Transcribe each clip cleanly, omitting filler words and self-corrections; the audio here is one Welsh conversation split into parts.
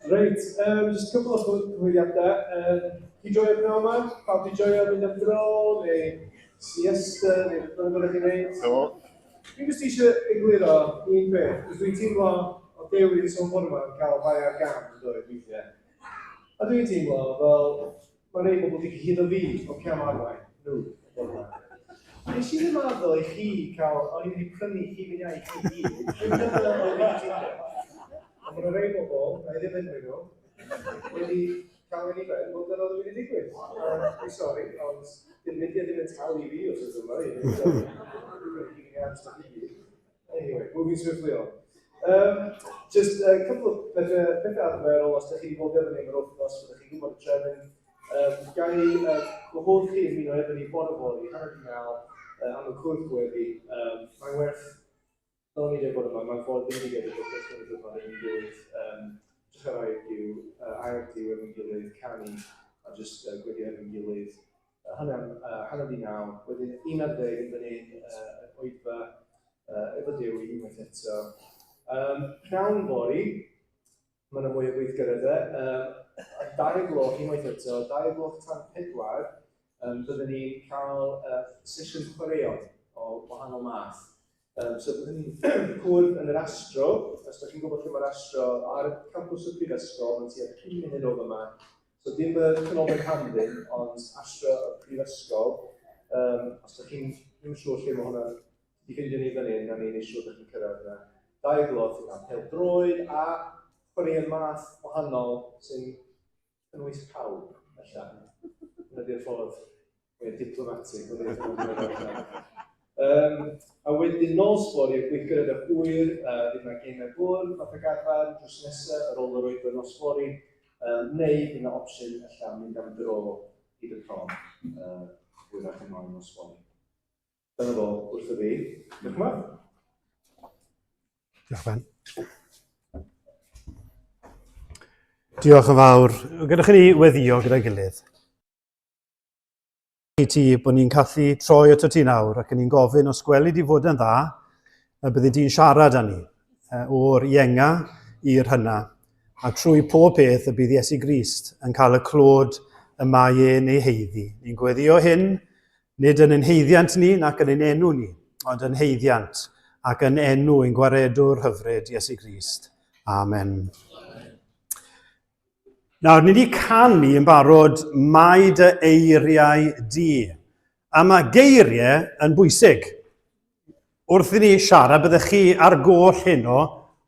Reit, just a couple of cyflwyniadau. Chi joio pnawn yma? Pawb di joio mynd am dro, neu siesta, neu beth bynnag chi'n gwneud? Dwi'n just eisiau egluro un peth, cos dwi'n teimlo o Dew wedi sôn ffordd yma yn cael bai ar gam yn dod i'r weithiau. A dwi'n teimlo fel, mae'n ei bobl wedi cyhyddo fi o cam arwain, nhw, ffordd yma. Nes i ddim addo i chi cael, o'n i wedi prynu chi fynd i chi gyd, dwi'n meddwl o'n i'n teimlo. Ond mae'n rhai bobl, na i ddim enw nhw, wedi cael ei ben bod yn oedd wedi digwydd. Dwi'n sori, ond dim Mudiad ddim yn talu fi os ydw yma. Anyway, moving swiftly on. Just a couple of pethau arferol, os ydych chi wedi bod efo ni yn yr wythnos, byddwch chi'n gwybod y trefn. Gan i gwahodd chi ymuno efo ni bore fori, hanner di naw, am y cwrdd gweddi. Mae'n werth Dyna ni wedi bod yma, mae'n ffordd ddim wedi gyrraedd o gwestiwn yn ein gilydd. Jyst ar air diw efo'n gilydd, canu, a jyst Gwydion Efengylaidd. Hanner di naw, wedyn 11 yn fyny oedfa efo Duw i unwaith eto. Pnawn fori, mae yna mwy o gweithgareddau. 2 gloch unwaith eto, 2 gloch tan 4, byddwn ni'n cael sesiwn chwaraeon o wahanol math. So byddwn ni'n cwrdd yn yr Astro, os ydych chi'n gwybod lle mae'r Astro, ar y campws y Prifysgol, mae'n tua 5 munud o fyma. So dim y Canolfan Camden, ond Astro y Prifysgol. Os ydych chi'n ddim yn siŵr lle mae hwnna wedi ffeindio ni fan hyn, na ni'n siŵr ydych chi'n cyrraedd yna. 2 gloch yna, pêl-droed a chwaraeon math wahanol sy'n cynnwys pawb, allan. Yna di'r ffordd diplomatig. A wedyn nos fori, gweithgared y hwyr, ddim na gen y gwrdd, fath o garfan, drws nesaf, ar ôl yr oedden nos fori, neu ddim na opsiwn allan mynd am dro i dy prom, hwyrach yn oed nos fori. Dyna fo, wrth y fi. Diolch yn fawr. Diolch fan. Diolch yn fawr. Gyda chi ni weddio gyda'i gilydd. I ti bod ni'n cathu troi at o ti nawr ac yn ni'n gofyn os gweli di fod yn dda, byddi di'n siarad â ni o'r ienga i'r hynna. A trwy pob peth y bydd Iesu Grist yn cael y clod y mae e'n ei heiddi. Ni'n gweddio hyn, nid yn ein heiddiant ni nac yn ein enw ni, ond yn heiddiant ac yn enw ein gwaredwr hyfryd Iesu Grist. Amen. Nawr, ni wedi canu yn barod Mae dy eiriau di. A mae geiriau yn bwysig. Wrth i ni siarad, byddech chi ar goll heno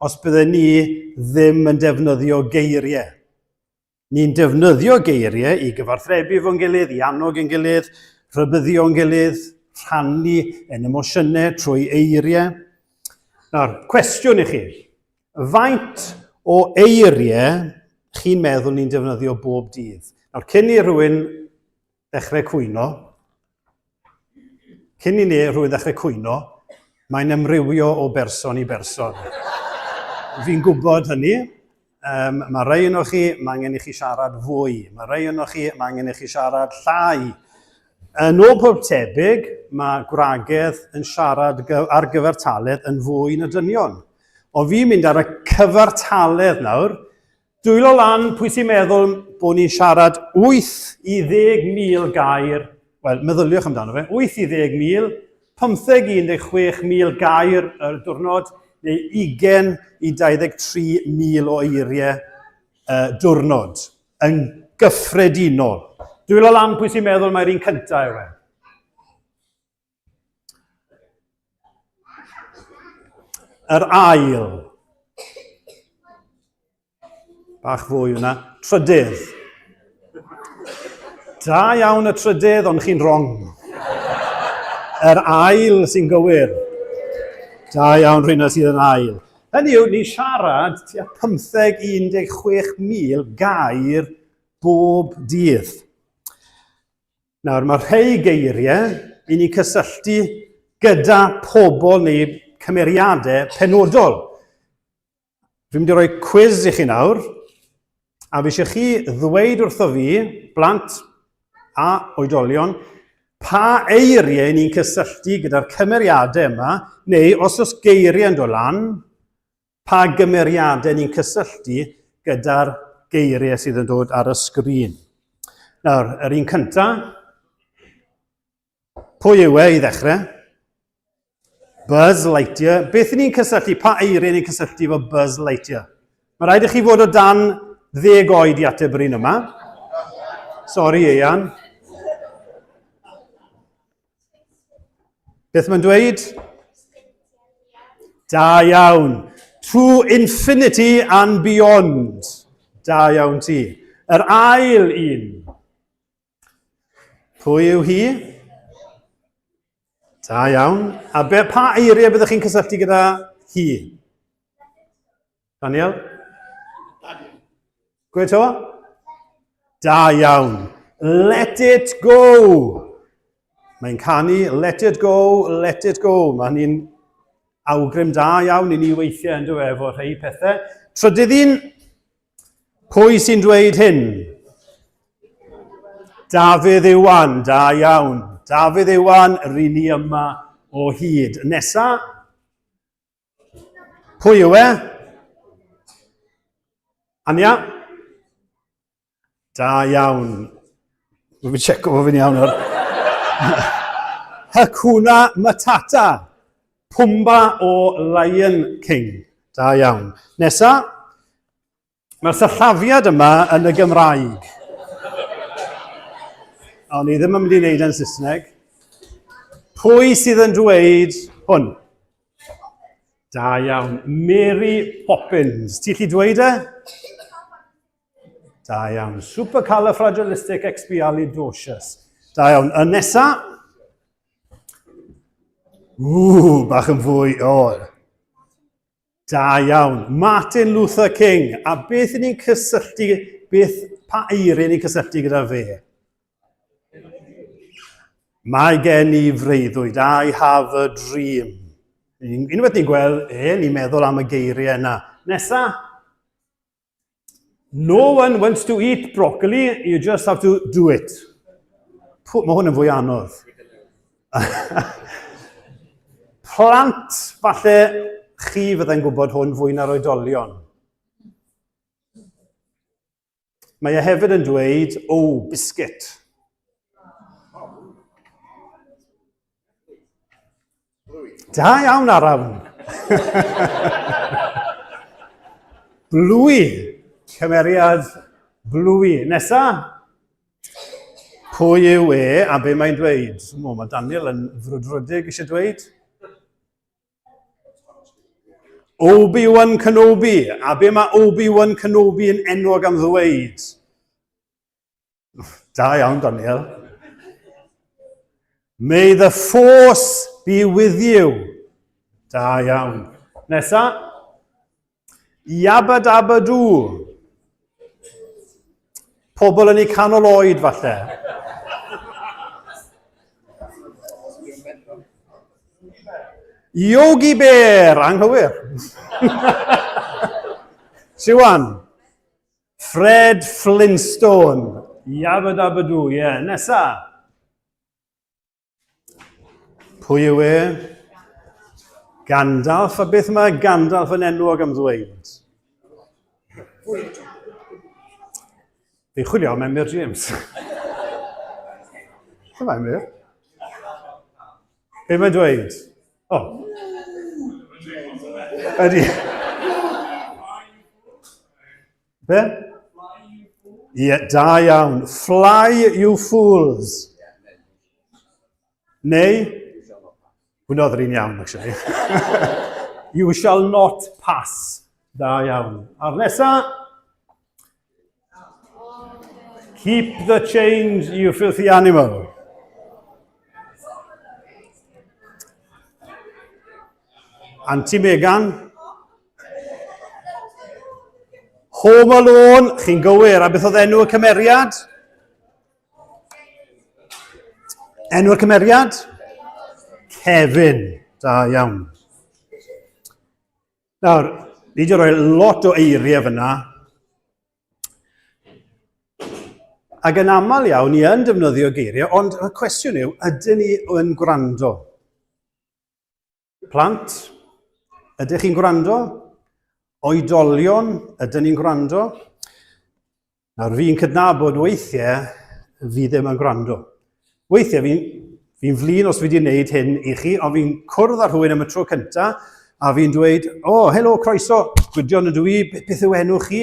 os byddai ni ddim yn defnyddio geiriau. Ni'n defnyddio geiriau i gyfarthrebu fo'n gilydd, i annog yn gilydd, rhybyddio yn gilydd, rhannu yn emosiynau trwy eiriau. Nawr, cwestiwn i chi. Faint o eiriau chi'n meddwl ni'n defnyddio bob dydd? Nawr, cyn i rhywun ddechrau cwyno, mae'n ymrywio o berson i berson. Fi'n gwybod hynny. Mae rhai yno chi, mae angen i chi siarad fwy. Mae rhai yno chi, mae angen i chi siarad llai. Yn ôl pob tebyg, mae gwragedd yn siarad ar gyfartaledd yn fwy na dynion. O fi'n mynd ar y cyfartaledd nawr, dwylo lan pwy sy'n meddwl bod ni'n siarad 8 i 10,000 gair, wel, meddyliwch amdano fe, 8 i 10,000, 15 i 16,000 gair y diwrnod, neu 20 i 23,000 o eiriau diwrnod, yn gyffredinol. Dwylo lan pwy sy'n meddwl mae'r un cyntaf yw e. Yr ail. Bach fwy hwnna. Trydydd. Da iawn y trydydd, ond chi'n wrong. Yr ail sy'n gywir. Da iawn rhywun sydd yn ail. Hynny yw, ni'n siarad tua 15 i 16,000 gair bob dydd. Nawr, mae rhai geiriau i ni cysylltu gyda pobl neu cymeriadau penodol. Fi'n mynd i roi quiz i chi nawr, a fi eisiau chi ddweud wrtho fi, blant a oedolion, pa eiriau ni'n cysylltu gyda'r cymeriadau yma, neu os oes geiriau yn dod lan, pa gymeriadau ni'n cysylltu gyda'r geiriau sydd yn dod ar y sgrin. Nawr, yr un cyntaf, pwy yw e i ddechrau? Buzz Lightyear. Beth ni'n cysylltu, pa eiriau ni'n cysylltu efo Buzz Lightyear? Mae rhaid i chi fod o dan 10 oed i ateb yr un yma. Sori, Ian. Beth mae'n dweud? Da iawn. To infinity and beyond. Da iawn ti. Yr ail un. Pwy yw hi? Da iawn. A pa eiriau byddwch chi'n cysylltu gyda hi? Daniel? Gwe to? Da iawn. Let it go. Mae'n canu, let it go, let it go. Mae'n ni'n awgrym da iawn i ni weithiau yn dweud efo rhai pethau. Trydydd un, pwy sy'n dweud hyn? Dafydd Iwan, da iawn. Dafydd Iwan, yr un ni yma o hyd. Nesa, pwy yw e? Ania? Da iawn. Wy'n fi checo fo fi'n iawn o'r... Hakuna Matata. Pumba o Lion King. Da iawn. Nesa. Mae'r sallafiad yma yn y Gymraeg. O'n i ddim yn mynd i wneud yn Saesneg. Pwy sydd yn dweud hwn? Da iawn. Mary Poppins. Ti'n lli dweud e? Da iawn. Supercalifragilisticexpialidocious. Da iawn. Y nesa? Bach yn fwy. Da iawn. Martin Luther King. A beth ni'n cysylltu, pa eiriau ni'n cysylltu gyda fe? Mae gen i freuddwyd. I have a dream. Unwaith ni'n gweld, ni'n meddwl am y geiriau yna. Nesa? No one wants to eat broccoli, you just have to do it. Mae hwn yn fwy anodd. Plant, falle chi fyddai'n gwybod hwn fwy na'r oedolion. Mae e hefyd yn dweud, biscuit. Da iawn arawn. Blwy. Cymeriad blwy. Nesa? Pwy yw e a be mae'n dweud? Mae Daniel yn frwdfrydig eisiau dweud. Obi-Wan Kenobi. A be mae Obi-Wan Kenobi yn enwog am ddweud? Da iawn, Daniel. May the force be with you. Da iawn. Nesa? Yabba dabba doo. Pobl yn ei canol oed, falle. Yogi Bear, anghywir. Siwan. Fred Flintstone. Yabba dabba doo, Nesa. Pwy yw e? Gandalf, a beth mae Gandalf yn enwog am ddweud? Fi'n chwilio am Emyr James. Dyma Emyr. Be mae'n dweud? Ydy. Be? Da iawn. Fly, you fools. Neu? Hwna oedd yr un iawn, actually. You shall not pass. Da iawn. A'r nesa? Keep the change, you filthy animal. Auntie Megan. Home Alone, chi'n gywir, a beth oedd enw y cymeriad? Enw y cymeriad? Kevin. Da iawn. Nawr, ni wedi rhoi lot o eiriau fyna. Ac yn aml iawn, ni yn defnyddio geiriau, ond y cwestiwn yw, ydyn ni yn gwrando? Plant, ydych chi'n gwrando? Oedolion, ydyn ni'n gwrando? Nawr fi'n cydnabod weithiau fi ddim yn gwrando. Weithiau fi'n flin os fi wedi gwneud hyn i chi, ond fi'n cwrdd ar rhywun am y tro cyntaf, a fi'n dweud, helo, croeso, Gwydion ydw i, beth yw enw chi?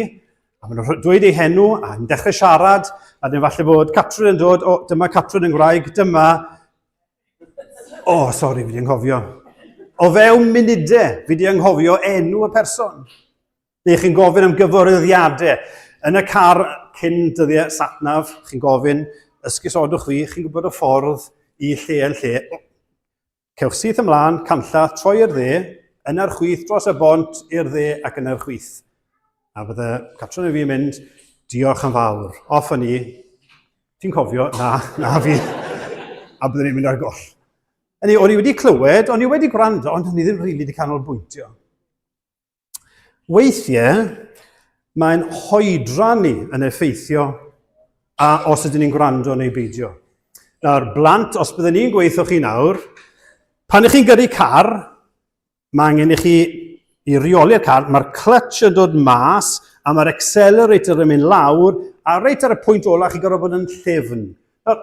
A maen nhw'n dweud ei henw, a yn dechrau siarad, a dyn falle bod Catrin yn dod, dyma Catrin yn Gymraeg, dyma... sori, fi wedi anghofio. O fewn munudau, fi wedi anghofio enw y person. Neu chi'n gofyn am gyfarwyddiadau. Yn y car cyn dyddiau satnaf, chi'n gofyn, ysgusodwch fi, chi'n gwybod y ffordd i lle yn lle. Cewch syth ymlaen, canlla, troi i'r dde, yna'r chwith, dros y bont i'r dde ac yna'r chwith. A bydde Catrin y fi'n mynd, diolch yn fawr. Off yn i, ti'n cofio? Na fi. A bydden ni'n mynd ar goll. O'n i wedi clywed, o'n i wedi gwrando, ond o'n i ddim rili wedi canolbwyntio. Weithiau, mae'n hoedran ni yn effeithio a os ydyn ni'n gwrando neu beidio. Nawr, blant, os byddwn ni'n gweithio chi nawr, pan ych chi'n gyrru car, mae angen i chi i reoli'r car, mae'r clutch yn dod mas a mae'r accelerator yn mynd lawr a reit ar y pwynt ola chi gorfod bod yn llyfn. Nawr,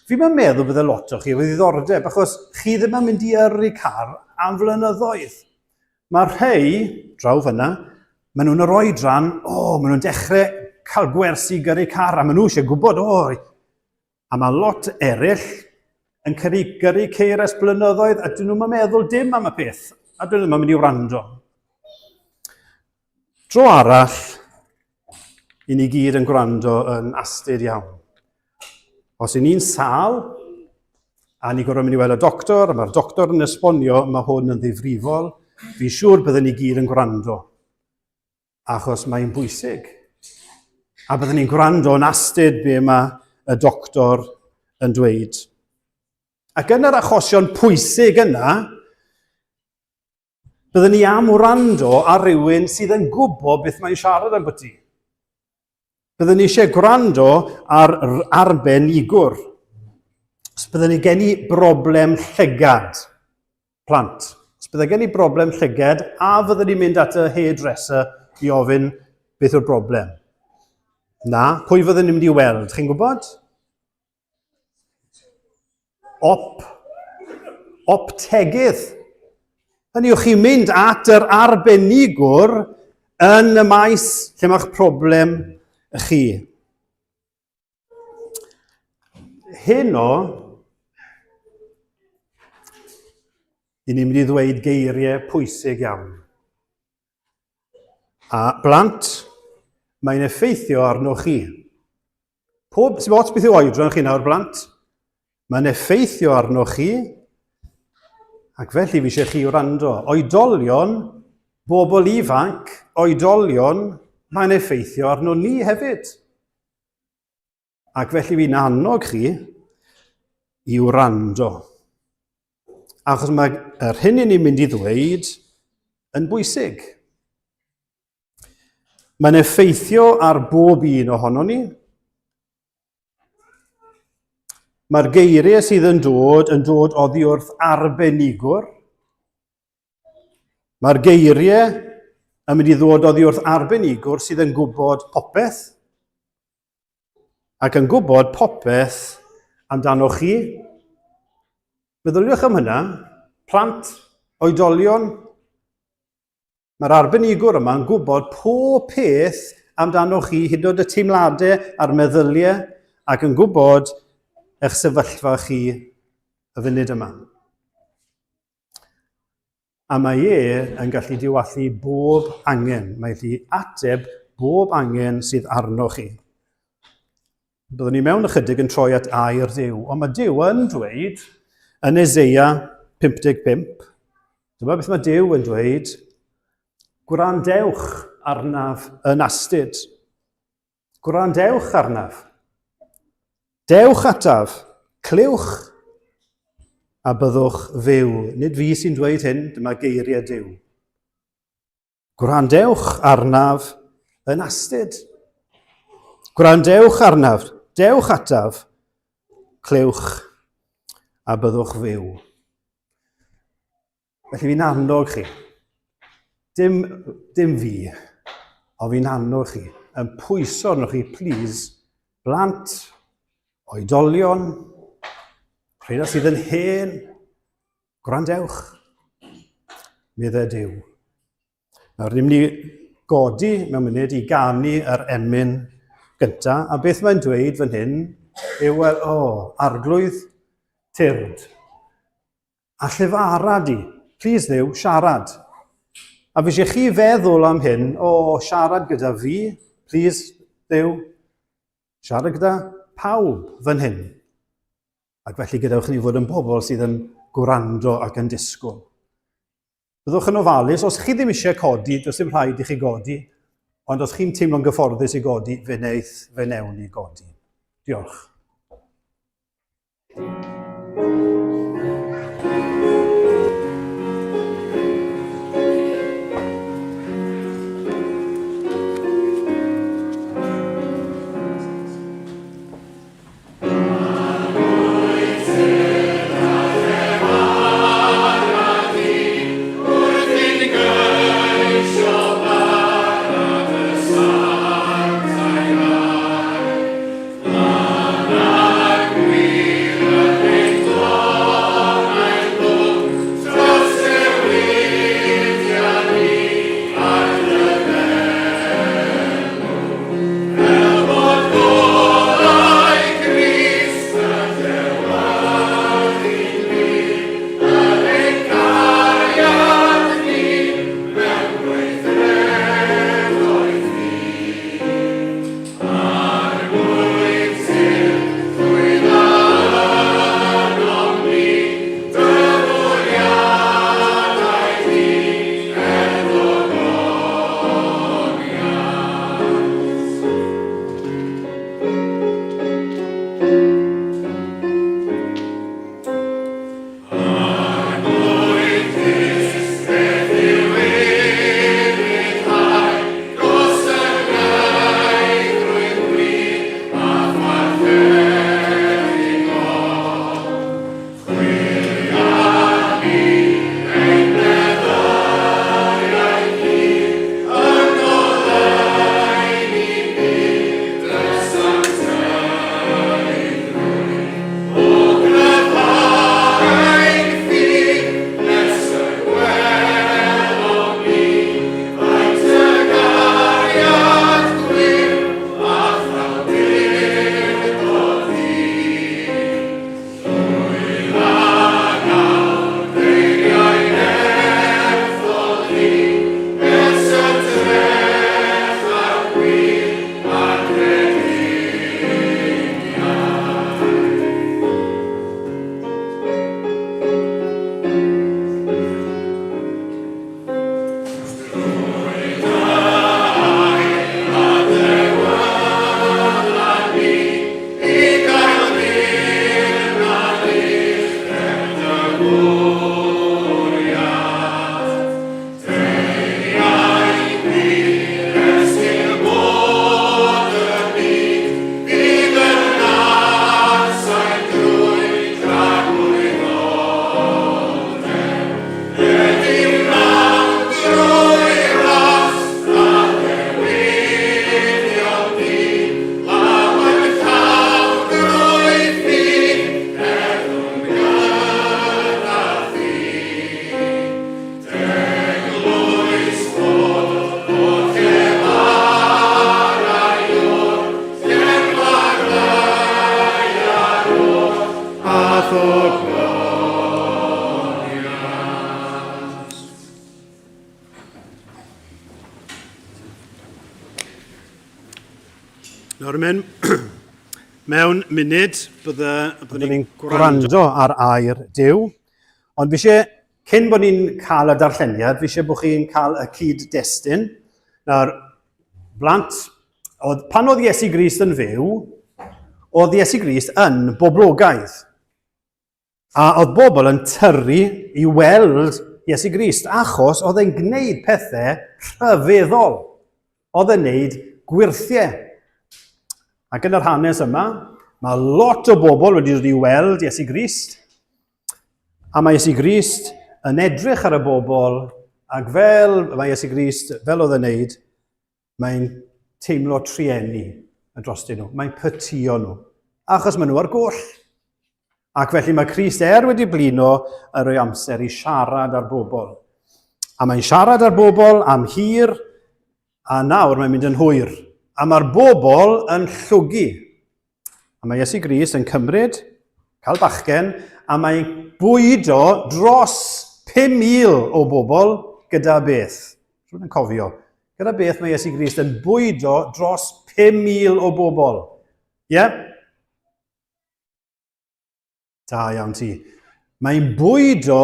fi'n meddwl bydde lot o chi wedi ddiddordeb, achos chi ddim yn mynd i yrru car am flynyddoedd. Mae rhai, draw fyna, maen nhw'n yr oedran, maen nhw'n dechrau cael gwersi gyrru car, a maen nhw eisiau gwybod, a mae lot eraill yn gyrru ceir ers blynyddoedd, a dyn nhw'n meddwl dim am y peth, a dyn nhw'n mynd i wrando. Dro arall, i ni gyd yn gwrando yn astyd iawn. Os i ni'n sal, a ni gorfod mynd i weld y doctor, a mae'r doctor yn esbonio, mae hwn yn ddifrifol, fi'n siŵr byddwn ni gyd yn gwrando. Achos mae'n bwysig. A byddwn ni'n gwrando yn astyd be mae y doctor yn dweud. Ac yn yr achosion pwysig yna, byddwn ni am wrando ar rywun sydd yn gwybod beth mae'n siarad am byti. Byddwn ni eisiau gwrando ar arbenigwr. Os byddwn ni gen i broblem llygad, plant. Os byddwn gen i broblem llygad, a fyddwn ni'n mynd at y hairdresser i ofyn beth yw'r broblem. Na, pwy fyddwn ni'n mynd i weld, chi'n gwybod? Optegydd. Hynny yw, chi'n mynd at yr arbenigwr yn y maes lle mae'ch problem chi. Heno, i ni'n mynd i ddweud geiriau pwysig iawn. A blant, mae'n effeithio arnoch chi. Sy'n bod beth yw oedran chi nawr, blant? Mae'n effeithio arnoch chi, ac felly fi eisiau chi wrando. Oedolion, bobl ifanc, oedolion, mae'n effeithio arno ni hefyd. Ac felly fi'n annog chi i wrando. Achos mae'r hyn i ni'n mynd i ddweud yn bwysig. Mae'n effeithio ar bob un ohono ni. Mae'r geiriau sydd yn dod oddi wrth arbenigwr. Mae'r geiriau yn mynd i ddod oddi wrth arbenigwr sydd yn gwybod popeth. Ac yn gwybod popeth amdano chi. Meddyliwch am hynna, plant, oedolion, mae'r arbenigwr yma yn gwybod pob peth amdano chi, hyd yn oed y teimladau a'r meddyliau, ac yn gwybod eich sefyllfa chi y funud yma. A mae yn gallu diwallu bob angen. Mae'n gallu ateb bob angen sydd arno chi. Byddwn ni mewn ychydig yn troi at air Duw, ond mae Duw yn dweud yn Eseia 55, dyma beth mae Duw yn dweud, gwrandewch arnaf yn astyd. Gwrandewch arnaf. Dewch ataf, clywch a byddwch fyw. Nid fi sy'n dweud hyn, dyma geiriau Duw. Gwrandewch arnaf yn astyd. Gwrandewch arnaf, dewch ataf, clywch a byddwch fyw. Felly fi'n annog chi. Dim fi, ond fi'n annog chi. yn pwyso arnoch chi, please, blant, oedolion, rhaid sydd yn hen, gwrandewch, medde Duw. Nawr, ni'n mynd i godi mewn munud i ganu yr emyn gyntaf, a beth mae'n dweud fan hyn yw, arglwydd tyrd. A llyfara di, please Dduw, siarad. A fe eisiau chi feddwl am hyn, siarad gyda fi, please Dduw, siarad gyda pawb fan hyn. Ac felly gadewch ni fod yn bobl sydd yn gwrando ac yn disgwyl. Byddwch yn ofalus, os chi ddim eisiau codi, does dim rhaid i chi godi, ond os chi'n teimlo'n gyfforddus i godi, fe newn i godi. Diolch. Nawr mewn munud byddwn ni'n gwrando ar air Duw, ond fi eisiau, cyn bod ni'n cael y darlleniad, fi eisiau bod chi'n cael y cyd-destun. Nawr, blant, pan oedd Iesu Grist yn fyw, oedd Iesu Grist yn boblogaidd. A oedd bobl yn tyrru i weld Iesu Grist, achos oedd e'n gwneud pethau rhyfeddol. Oedd e'n gwneud gwirthiau. Ac yn yr hanes yma, mae lot o bobl wedi dod i weld Iesu Grist, a mae Iesu Grist yn edrych ar y bobl, ac fel mae Iesu Grist, fel oedd e'n gwneud, mae'n teimlo trienni yn drostyn nhw. Mae'n pytio nhw. Achos maen nhw ar goll. Ac felly mae Crist wedi blino yn rhoi amser i siarad ar bobl. A mae'n siarad ar bobl am hir, a nawr mae'n mynd yn hwyr. A mae'r bobl yn llwgu. A mae Iesu Grist yn cymryd, cael bachgen, a mae'n bwydo dros 5,000 o bobl gyda beth. Rwy'n cofio. Gyda beth mae Iesu Grist yn bwydo dros 5,000 o bobl. Ie? Yeah? Da iawn ti. Mae'n bwydo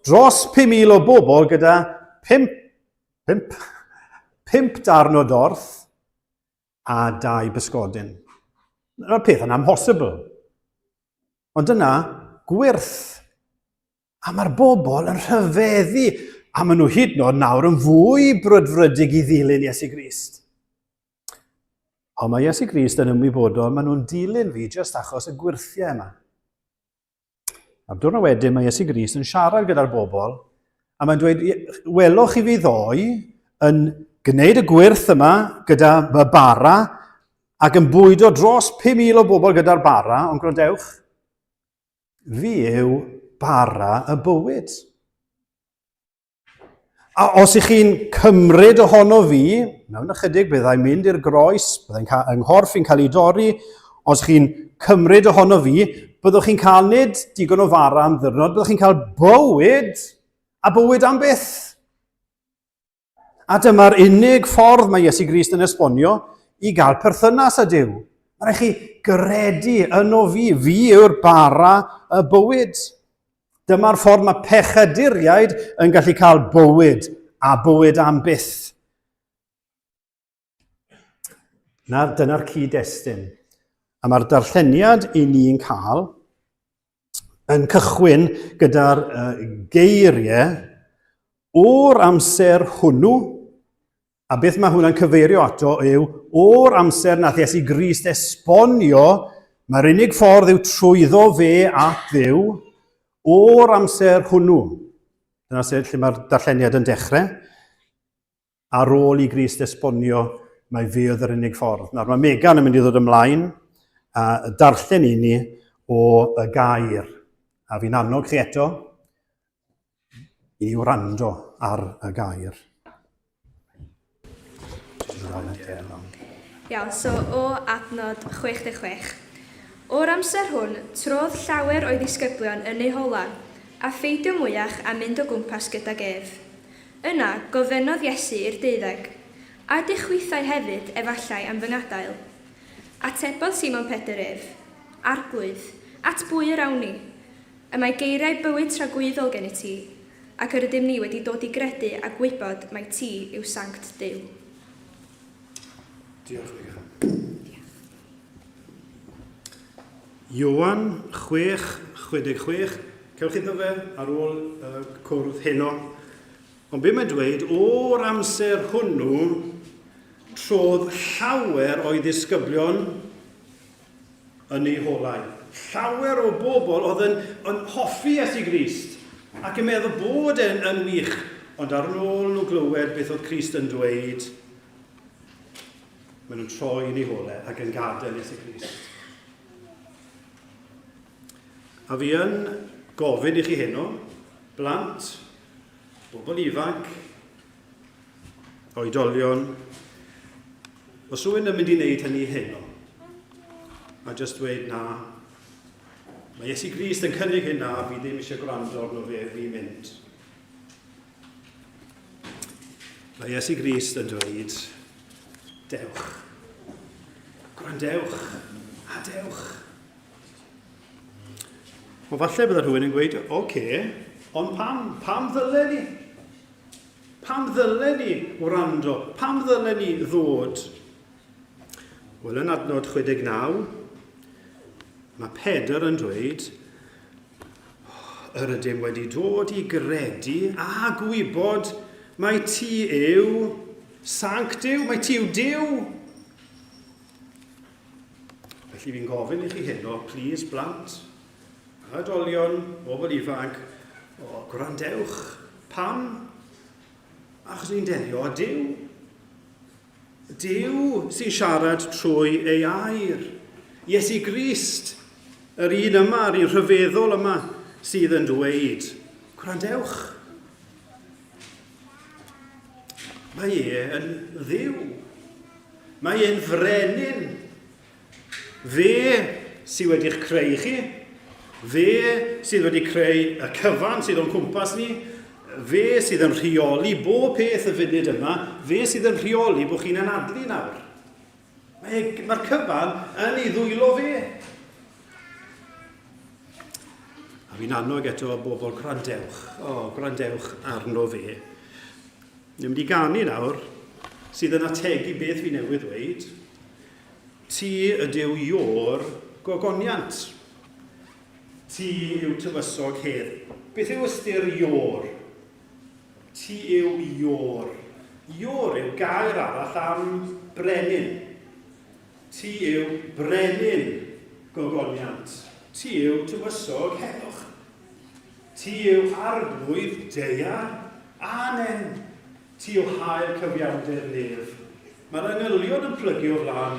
dros 5,000 o bobl gyda 5 darn o dorth a 2 bysgodyn. Yna'r peth yn amhosibl. Ond dyna gwirth. A mae'r bobl yn rhyfeddu. A maen nhw hyd yn oed nawr yn fwy brydfrydig i ddilyn Iesu Grist. Ond mae Iesu Grist yn ymwybodol, maen nhw'n dilyn fi jyst achos y gwirthiau yma. A'r diwrnod wedyn mae Iesu Grist yn siarad gyda'r bobl, a mae'n dweud, welwch i fi ddoi yn gwneud y gwirth yma gyda y bara, ac yn bwydo dros 5,000 o bobl gyda'r bara, ond gwrandewch, fi yw bara y bywyd. A os ych chi'n cymryd ohono fi, mewn ychydig byddai'n mynd i'r groes, byddai'n nghorff i'n cael ei dorri, os chi'n cymryd ohono fi, byddwch chi'n cael nid digon o fara am ddyrnod, byddwch chi'n cael bywyd, a bywyd am byth. A dyma'r unig ffordd mae Iesu Grist yn esbonio i gael perthynas â Duw. Mae rhaid chi gredu yno fi yw'r bara y bywyd. Dyma'r ffordd mae pechaduriaid yn gallu cael bywyd, a bywyd am byth. Dyna'r cyd-destun. A mae'r darlleniad i ni'n cael yn cychwyn gyda'r geiriau o'r amser hwnnw, a beth mae hwnna'n cyfeirio ato yw o'r amser nath Iesu Grist esbonio, mae'r unig ffordd yw trwyddo fe at Dduw, o'r amser hwnnw. Dyna sef lle mae'r darlleniad yn dechrau. Ar ôl i Grist esbonio, mae fe oedd yr unig ffordd. Nawr, mae Megan yn mynd i ddod ymlaen a darllen i ni o y gair. A fi'n annog chi eto i ni wrando ar y gair. Iawn, so o adnod 66. O'r amser hwn, trodd llawer o'i ddisgyblion yn eu hola, a pheidio mwyach a mynd o gwmpas gydag ef. Yna, gofynnodd Iesu i'r 12, a ydych chwithau hefyd efallai am fy ngadael? Atebodd Simon Peter ef, arglwydd, at bwy yr awn ni? Y mae geiriau bywyd tragwyddol gen i ti, ac yr ydym ni wedi dod i gredu a gwybod mai ti yw sanct Duw. Diolch Megan. Ioan 6:66, cewch iddo fe ar ôl cwrdd heno. Ond be mae'n dweud, o'r amser hwnnw, trodd llawer o'i ddisgyblion yn ei holau. Llawer o bobl oedd yn hoffi Iesu Grist ac yn meddwl bod yn wych, ond ar ôl nhw glywed beth oedd Crist yn dweud, maen nhw'n troi yn ei holau ac yn gadael Iesu Grist. A fi yn gofyn i chi heno, blant, bobl ifanc, oedolion, os rhywun yn mynd i wneud hynny heno, a jyst dweud na, mae Iesu Grist yn cynnig hynna, a fi ddim eisiau gwrando arno fe, fi mynd. Mae Iesu Grist yn dweud, dewch, gwrandewch, a dewch. Ond falle byddai rhywun yn gweud, oce, ond pam ddylen ni? Pam ddylen ni wrando? Pam ddylen ni ddod? Wel, yn adnod 69, mae Pedr yn dweud, yr ydym wedi dod i gredu a gwybod mai ti yw sanct Duw, mai ti yw Duw. Felly fi'n gofyn i chi heno, please, blant, oedolion, bobl ifanc, gwrandewch, pam? Achos ni'n delio â Duw. Dyw sy'n siarad trwy ei air. Iesu Grist, yr un yma, yr un rhyfeddol yma, sydd yn dweud, gwrandewch. Mae e yn dduw. Mae e'n frenin. Fe sydd wedi'ch creu chi. Fe sydd wedi creu y cyfan sydd o'n cwmpas ni. Fe sydd yn rheoli bob peth y funud yma. Fe sydd yn rheoli bod chi'n anadlu nawr. Mae'r cyfan yn ei ddwylo fe. A fi'n annog eto o bobl gwrandewch. Gwrandewch arno fe. Ni'n mynd i ganu nawr sydd yn ategu beth fi newydd dweud. Ti ydyw io'r gogoniant. Ti yw tywysog hedd. Beth yw ystyr io'r? Ti yw io'r. Io'r yw gair arall am brenin. Ti yw brenin gogoniant. Ti yw tywysog heddwch. Ti yw arglwydd deiar anen. Ti yw hael cyfiawnder nef. Mae'r angylion yn plygu o flaen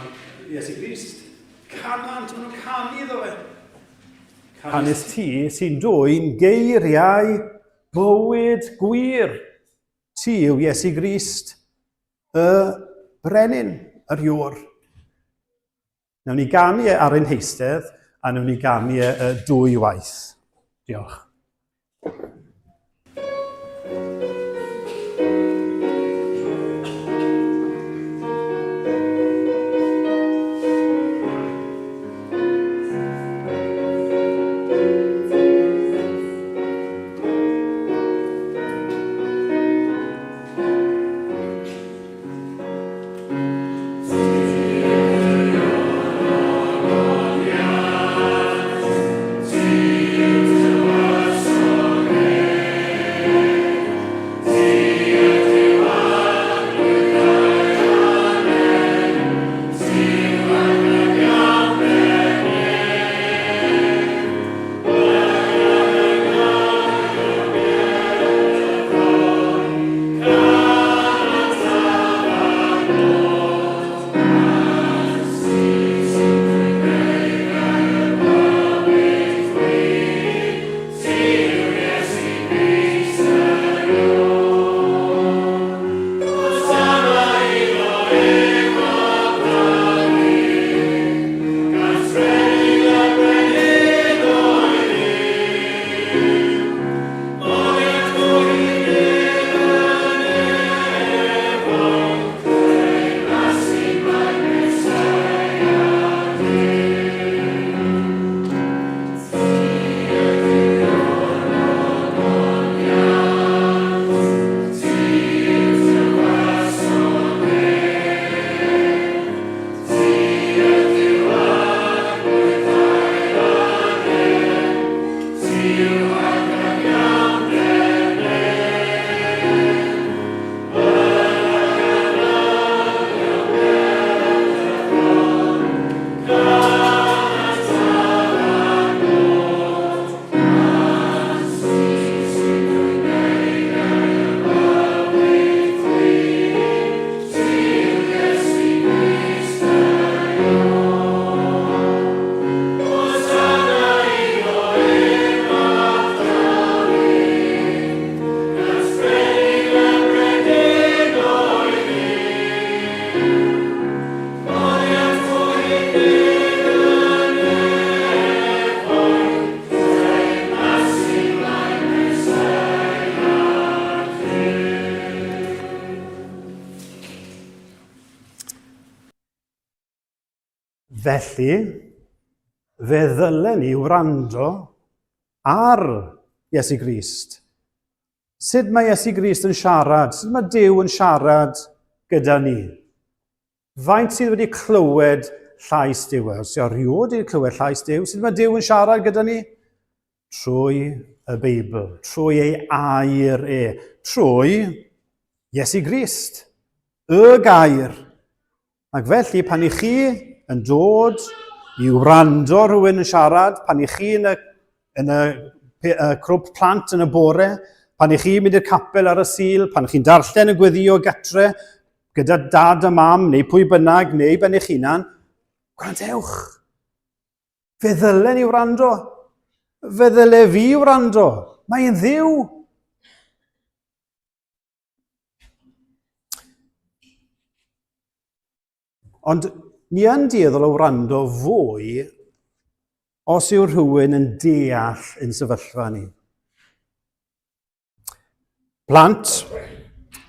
Iesu Grist. Canant, maen nhw'n canu iddo fe. Hanes ti sy'n dwy'n geiriau bywyd gwir. Ti yw Iesu Grist, y brenin, yr iwr. Nawn ni ganu ar ein heistedd, a nawn ni ganu dwy waith. Diolch. Felly, fe ddylen ni wrando ar Iesu Grist. Sut mae Iesu Grist yn siarad? Sut mae Duw yn siarad gyda ni? Faint sydd wedi clywed llais Duw? Os yw rhywod wedi clywed llais Duw, sut mae Duw yn siarad gyda ni? Trwy y Beibl, trwy ei air trwy Iesu Grist, y gair. Ac felly, pan i chi yn dod i wrando rhywun yn siarad, pan i chi yn y crwp plant yn y bore, pan i chi mynd i'r capel ar y sul, pan chi'n darllen y gweddio gatre, gyda dad a mam, neu pwy bynnag, neu ben eich hunan, gwrandewch. Fe ddylen i wrando. Fe ddyle fi wrando. Mae'n ddiw. Ond ni yn dueddol o wrando fwy os yw rhywun yn deall yn sefyllfa ni. Plant,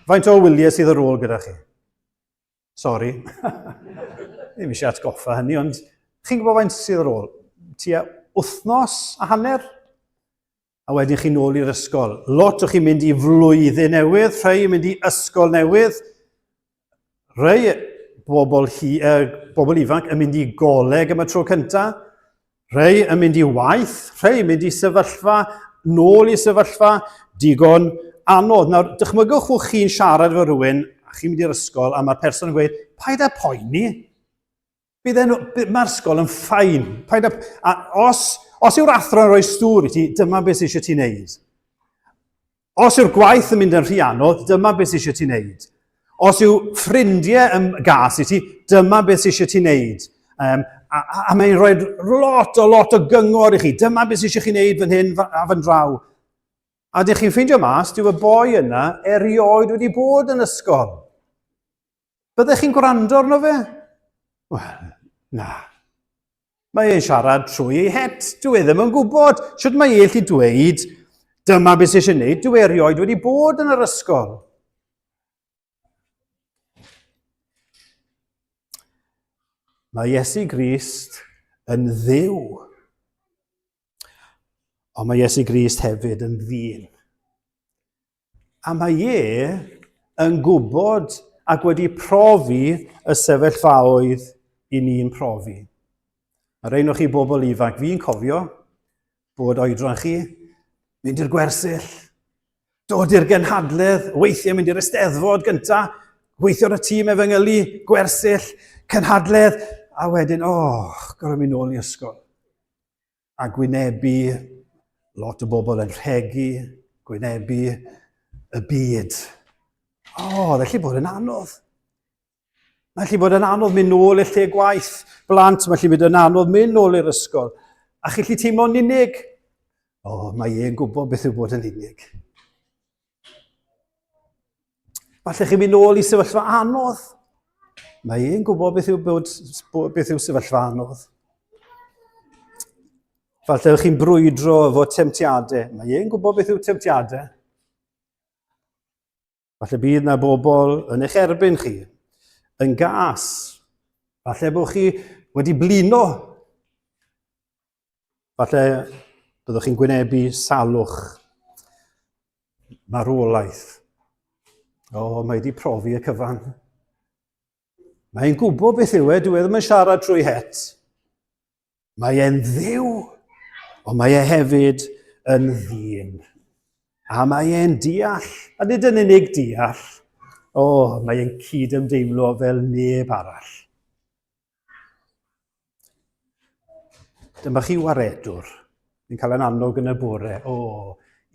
faint o wyliau sydd ar ôl gyda chi? Sori, ddim eisiau atgoffa hynny, ond chi'n gwybod faint sydd ar ôl? Tua wythnos a hanner? A wedyn chi'n ôl i'r ysgol. Lot o chi'n mynd i flwyddyn newydd, rhai yn mynd i ysgol newydd, rhai bobl ifanc yn mynd i goleg am y tro cyntaf, rhai yn mynd i waith, rhai yn mynd i sefyllfa, nôl i sefyllfa, digon anodd. Nawr, dychmygwch fod chi'n siarad efo rhywun, a chi'n mynd i'r ysgol, a mae'r person yn gweud, paid â poeni. Mae'r ysgol yn ffain. Os yw'r athro yn rhoi stŵr i ti, dyma beth sydd eisiau ti'n neud. Os yw'r gwaith yn mynd yn rhy anodd, dyma beth sydd eisiau ti'n neud. Os yw ffrindiau yn gas i ti, dyma beth sydd eisiau ti'n neud. A mae'n rhoi lot o gyngor i chi. Dyma beth sydd eisiau chi'n neud fan hyn a fan draw. A dych chi'n ffeindio mas, dyw y boi yna erioed wedi bod yn ysgol. Byddech chi'n gwrando arno fe? Wel, na. Mae e'n siarad trwy ei het. Dyw e ddim yn gwybod. Sut mae e'n gallu dweud, dyma beth sydd eisiau neud, dyw e erioed wedi bod yn yr ysgol. Mae Iesu Grist yn ddiw. Ond mae Iesu Grist hefyd yn ddyn. A mae yn gwybod ac wedi profi y sefyllfaoedd i ni'n profi. Mae rhain o chi bobl ifanc, fi'n cofio bod oedran chi, mynd i'r gwersyll, dod i'r Cynhadledd, weithiau mynd i'r Eisteddfod gyntaf, weithio ar y tîm Efengylaidd, gwersyll, Cynhadledd, a wedyn, gorau mynd nôl i ysgol. A gwynebu, lot o bobl yn rhegu, gwynebu y byd. Dda'n gallu bod yn anodd. Mae'n gallu bod yn anodd mynd nôl i'r lle gwaith. Blant, mae'n gallu bod yn anodd mynd nôl i'r ysgol. A chi'n gallu teimlo'n unig. Mae e'n gwybod beth yw bod yn unig. Falle chi'n mynd nôl i sefyllfa anodd. Mae e'n gwybod beth yw sefyllfa anodd. Falle chi'n brwydro efo temtiadau. Mae e'n gwybod beth yw temtiadau. Falle bydd yna bobl yn eich erbyn chi, yn gas. Falle bod chi wedi blino. Falle byddwch chi'n gwynebu salwch, marwolaeth. Mae wedi profi y cyfan. Mae'n gwybod beth yw dyw e ddim yn siarad trwy het. Mae e'n ddiw, ond mae e hefyd yn ddyn. A mae e'n deall, a nid yn unig deall, mae e'n cydymdeimlo fel neb arall. Dyma chi waredwr. Ni'n cael yn annog yn y bore,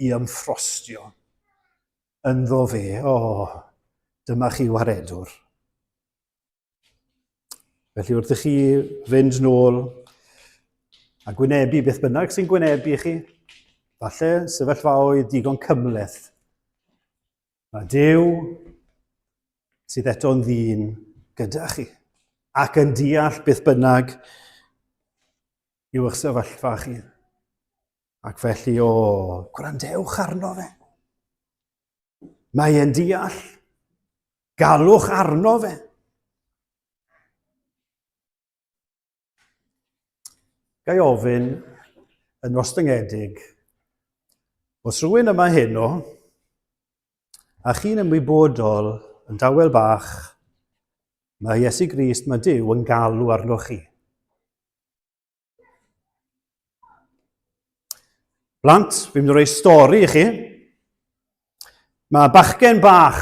i ymffrostio. Ynddo fe, dyma chi waredwr. Felly wrth i chi fynd nôl a gwynebu beth bynnag sy'n gwynebu chi, falle sefyllfaoedd digon cymleth. Mae Duw sydd eto'n ddyn gyda chi ac yn deall beth bynnag yw eich sefyllfa chi. Ac felly, gwrandewch arno fe. Mae e'n deall. Galwch arno fe. Gai ofyn yn ostyngedig, os rhywun yma heno, a chi'n ymwybodol yn dawel bach, mae Iesu Grist, mae Duw yn galw arno chi. Blant, fi'n mynd i roi stori i chi. Mae bachgen bach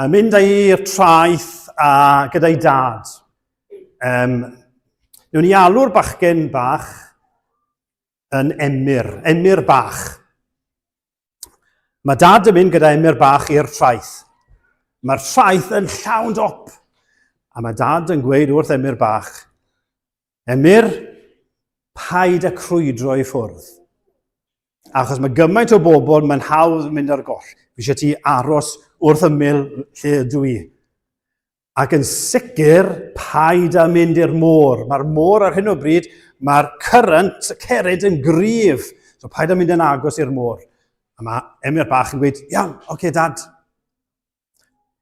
yn mynd i'r traeth gyda'i dad. Nw'n ni alw'r bachgen bach yn emyr bach. Mae dad yn mynd gyda emyr bach i'r traeth. Mae'r traeth yn llawn dop. A mae dad yn gweud wrth Emyr bach, Emyr, paid y crwydro i ffwrdd. Achos mae gymaint o bobl mae'n hawdd mynd ar goll. Fi eisiau ti aros wrth ymyl lle ydw i. Ac yn sicr, paid a mynd i'r môr. Mae'r môr ar hyn o bryd, mae'r current, y cered yn gryf. So paid a mynd yn agos i'r môr. A mae Emyr bach yn gweud, iawn, oce, dad.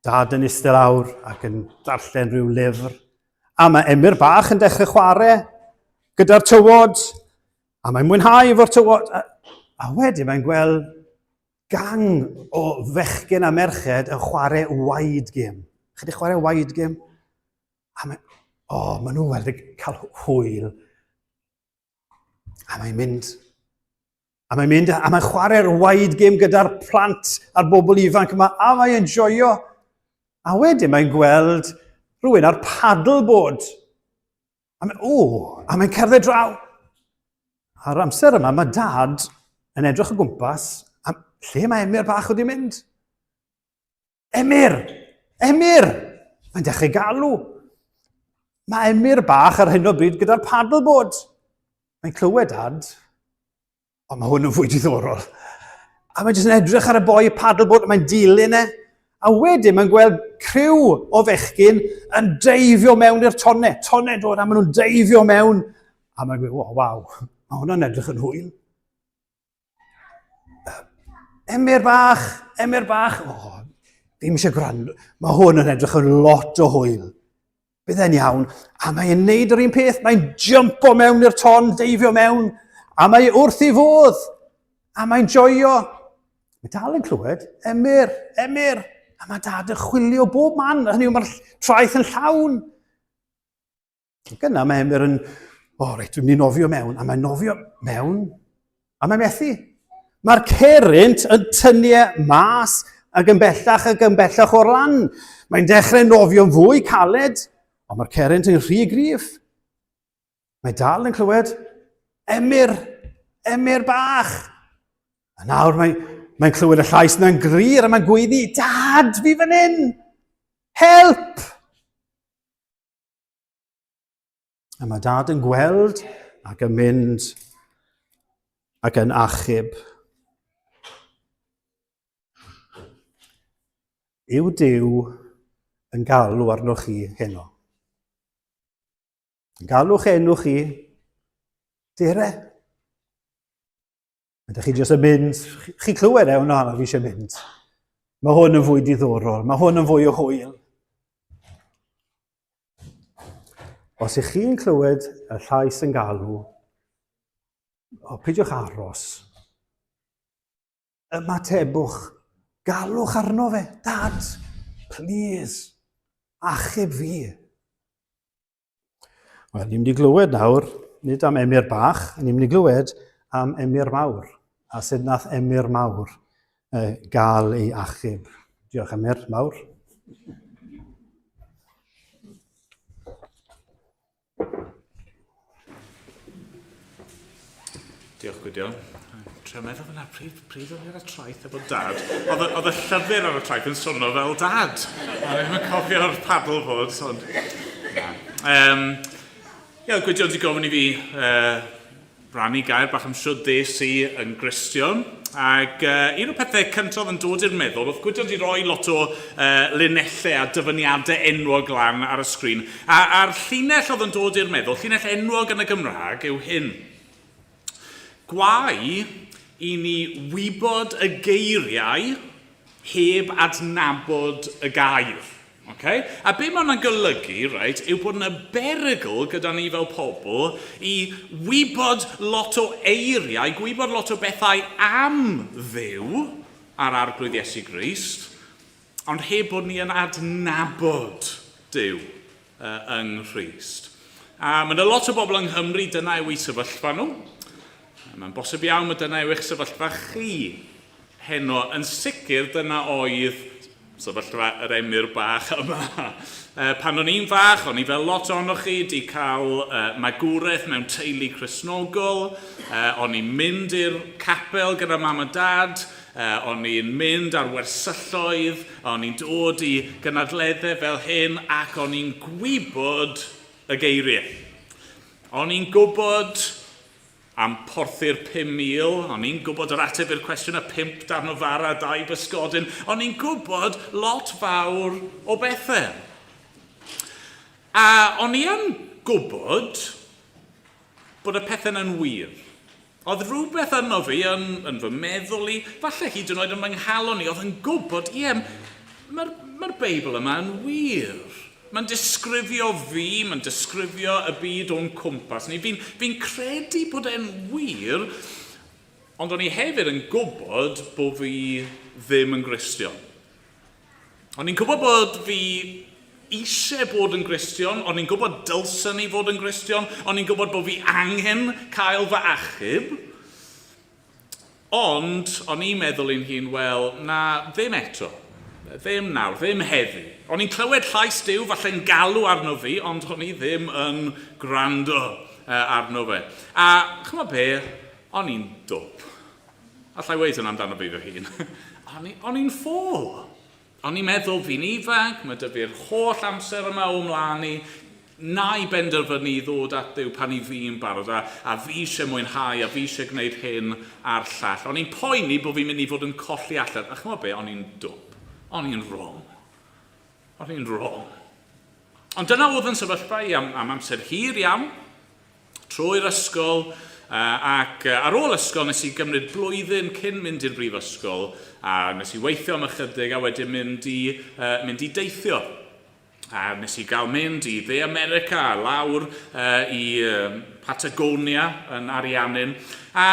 Dad yn eistedd lawr ac yn darllen rhyw lyfr. A mae Emyr bach yn dechrau chwarae gyda'r tywod. A mae'n mwynhau efo'r tywod. A wedyn mae'n gweld gang o fechgyn a merched yn chwarae wide game. Chi wedi chwarae wide game? A mae nhw wedi cael hwyl. A mae'n mynd. A mae'n chwarae'r wide game gyda'r plant a'r bobl ifanc yma. A mae'n joio. A wedyn mae'n gweld rhywun ar paddleboard. A mae'n cerdded draw. A'r amser yma mae dad yn edrych o gwmpas. A lle mae Emyr bach wedi mynd? Emyr! Emyr! Mae'n dechrau galw. Mae Emyr bach ar hyn o bryd gyda'r paddleboard. Mae'n clywed dad. O, mae hwn yn fwy diddorol. A mae'n jyst yn edrych ar y boi paddleboard. Mae'n dilyn e. A wedyn mae'n gweld criw o fechgyn yn deifio mewn i'r tonne. Tonne dod a maen nhw'n deifio mewn. A mae'n gweud, waw, mae hwnna'n edrych yn hwyl. Emyr bach. Ddim eisiau gwrando. Mae hwn yn edrych yn lot o hwyl. Bydd e'n iawn. A mae'n neud yr un peth. Mae'n jympo mewn i'r ton, deifio mewn. A mae wrth i fodd. A mae'n joio. Mae dal yn clywed, Emyr. A mae dad yn chwilio bob man, hynny yw mae'r traeth yn llawn. Gyna mae Emyr yn, reit, dwi'n mynd i nofio mewn, a mae'n nofio mewn, a mae'n methu. Mae'r cerynt yn tynnu mas ac yn bellach o'r lan. Mae'n dechrau nofio'n fwy caled, ond mae'r cerynt yn rhy gryf. Mae dal yn clywed, Emyr bach. A nawr mae'n clywed y llais yna'n gryr a mae'n gweiddi, Dad, fi fan hyn! Help! A mae dad yn gweld ac yn mynd ac yn achub. Yw Duw yn galw arnoch chi heno? Yn galw'ch enw chi, dere? Ydych chi jyst yn mynd, chi clywed ewn o hana fi eisiau mynd. Mae hwn yn fwy diddorol, mae hwn yn fwy o hwyl. Os ych chi'n clywed y llais yn galw, peidiwch aros. Ymatebwch, galwch arno fe, Dad, please, achub fi. Wel, ni'n mynd i glywed nawr, nid am Emyr bach, ni'n mynd i glywed am Emyr mawr. A sut nath Emyr mawr gael ei achub. Diolch Emyr mawr. Diolch Gwydion. Trio meddwl fyna, pryd oedd yr traeth efo dad? Oedd y llyfr ar y traeth yn swnio fel dad. A ddim yn cofio'r paddleboard, ond... Gwydion di gofyn i fi rannu gair bach am siwr des i yn Gristion. Ac un o'r pethau cyntaf yn dod i'r meddwl, oedd Gwydion di roi lot o linellau a dyfyniadau enwog lan ar y sgrin. A'r llinell oedd yn dod i'r meddwl, llinell enwog yn y Gymraeg yw hyn. Gwau i ni wybod y geiriau heb adnabod y gair. Okay? A be mae hwnna'n golygu, right, yw bod yna berygl gyda ni fel pobl i wybod lot o eiriau, gwybod lot o bethau am Dduw ar arglwydd Iesu Grist, ond heb bod ni yn adnabod Duw yng Nghrist. A mae yna lot o bobl yng Nghymru, dyna yw eu sefyllfa nhw. Mae'n bosib iawn mae dyna yw eich sefyllfa chi heno. Yn sicr dyna oedd sefyllfa yr Emyr bach yma. Pan o'n i'n fach, o'n i fel lot ohonoch chi wedi cael magwraeth mewn teulu Cristnogol. O'n i'n mynd i'r capel gyda mam a dad. o'n i'n mynd ar wersylloedd, o'n i'n dod i gynadleddau fel hyn, ac o'n i'n gwybod y geiriau. O'n i'n gwybod am porthu'r 5,000, o'n i'n gwybod yr ateb i'r cwestiwn y 5 darn o fara, 2 bysgodyn, o'n i'n gwybod lot fawr o bethau. A o'n i'n gwybod bod y pethau yn wir. Oedd rhywbeth yno fi yn fy meddwl i, falle hyd yn oed yn fy nghalon i, oedd yn gwybod, mae'r Beibl yma yn wir. Mae'n disgrifio fi, mae'n disgrifio y byd o'n cwmpas ni. Fi'n credu bod e'n wir, ond o'n i hefyd yn gwybod bod fi ddim yn Gristion. O'n i'n gwybod bod fi eisiau bod yn Gristion, o'n i'n gwybod dylsyn ni fod yn Gristion, o'n i'n gwybod bod fi angen cael fy achub, ond o'n i'n meddwl i'n hun, wel, na, ddim eto. Ddim nawr, ddim heddi. O'n i'n clywed llais Duw falle'n galw arno fi, ond o'n i ddim yn gwrando arno fe. A chymod be, o'n i'n dwp. Allai weid yn amdano fi fy hun. O'n i'n ffôl. O'n i'n meddwl fi'n ifanc, mae dy fi'r holl amser yma o mlaen i, na i benderfynu ddod at Duw pan i fi'n barod, a fi eisiau mwynhau, a fi eisiau gwneud hyn a'r llall. O'n i'n poeni bod fi'n mynd i fod yn colli allan. A chymod be, o'n i'n dwp. O'n i'n wrong. O'n i'n wrong. Ond dyna oedd yn sefyllfa i am amser hir iawn, trwy'r ysgol, ac ar ôl ysgol nes i gymryd blwyddyn cyn mynd i'r brifysgol, a nes i weithio am ychydig a wedyn mynd i deithio. A nes i gael mynd i dde America, lawr i Patagonia yn Ariannin. A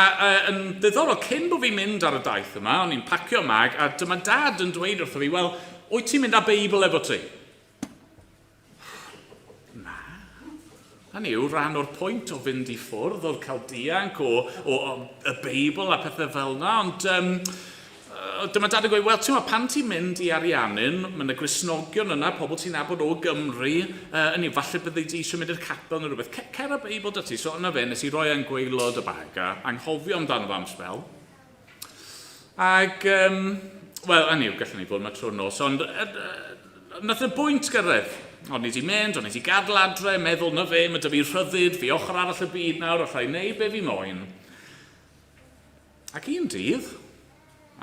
yn ddiddorol, cyn bod fi'n mynd ar y daith yma, o'n i'n pacio mag, a dyma dad yn dweud wrtho fi, wel, wyt ti'n mynd â Beibl efo ti? Na. Hynny yw rhan o'r pwynt o fynd i ffwrdd, o'r cael dianc, o y Beibl a pethau fel yna, ond dyma dad yn gweud, wel, ti'n pan ti'n mynd i Ariannin, mae yna Gristnogion yna, pobl ti'n nabod o Gymru, yn i falle bydde ti eisiau mynd i'r capel neu rhywbeth. Cer y Beibl dy ti, so yna fe, nes i roi yn gweilod y bag, a anghofio amdano fo am sbel. Ac, wel, hynny yw, gallwn ni fod yma trwy'r nos, ond nath y bwynt gyrraedd. O'n i wedi mynd, o'n i wedi gadael adre, meddwl na fe, mae dy fi rhyddid, fi ochr arall y byd nawr, allai wneud be fi moyn. Ac un dydd,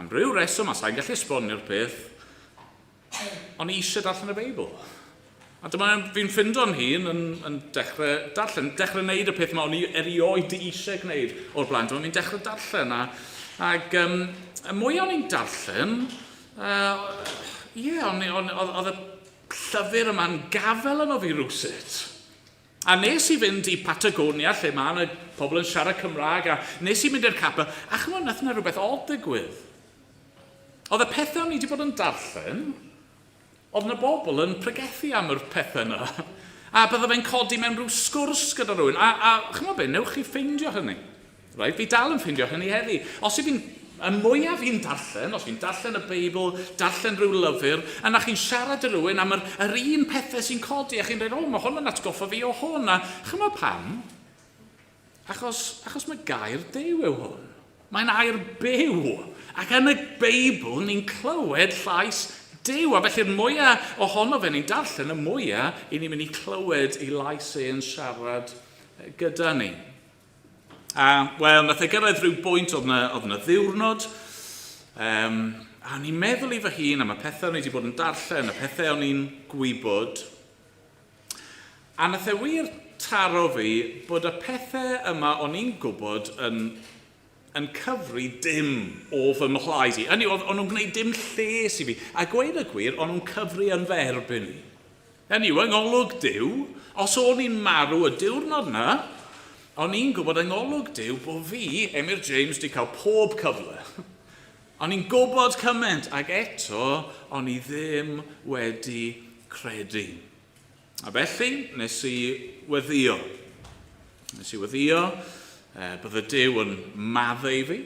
am ryw reswm, a sa'n gallu esbonio'r peth, o'n i eisiau darllen y Beibl. A dyma fi'n ffindo'n hun yn dechrau wneud y peth yma o'n i erioed eisiau gwneud o'r blaen. Dyma fi'n dechrau darllen. Ac mwy o'n i'n darllen, oedd y llyfr yma'n gafel yno fi rwsut. A nes i fynd i Patagonia, lle mae yna pobl yn siarad Cymraeg, a nes i mynd i'r capel, a chymod, nath yna rhywbeth odd digwydd. Oedd y pethau o'n i wedi bod yn darllen, oedd yna bobl yn pregethu am yr pethau yna. A bydde fe'n codi mewn rhyw sgwrs gyda rhywun. A chymod be, newch chi ffeindio hynny. Right? Fi dal yn ffeindio hynny heddi. Os y mwyaf fi'n darllen, os fi'n darllen y Beibl, darllen rhyw lyfr, a na chi'n siarad â rhywun am yr un pethau sy'n codi, a chi'n dweud, mae hwn yn atgoffa fi o hwn. A chymod pam? Achos mae gair Duw yw hwn. Mae'n air byw. Ac yn y Beibl, ni'n clywed llais Duw. A felly'r mwyaf ohono fe ni'n darllen, y mwyaf i ni'n mynd i clywed i lais e'n siarad gyda ni. Wel, nath gyrraedd rhyw bwynt oedd yna ddiwrnod. A ni'n meddwl i fy hun am y pethau o'n i wedi bod yn darllen, y pethau o'n i'n gwybod. A nath wir taro fi bod y pethau yma o'n i'n gwybod yn cyfri dim o fy mhlaid i. Hynny, o'n nhw'n gwneud dim lles i fi. A gweud y gwir, o'n nhw'n cyfri yn ferbyn i. Hynny, yng ngolwg Duw, os o'n i'n marw y diwrnod yna, o'n i'n gwybod yng ngolwg Duw bod fi, Emyr James, wedi cael pob cyfle. O'n i'n gwybod cymaint, ac eto, o'n i ddim wedi credu. A felly, nes i weddio. Bydde Duw yn maddau fi.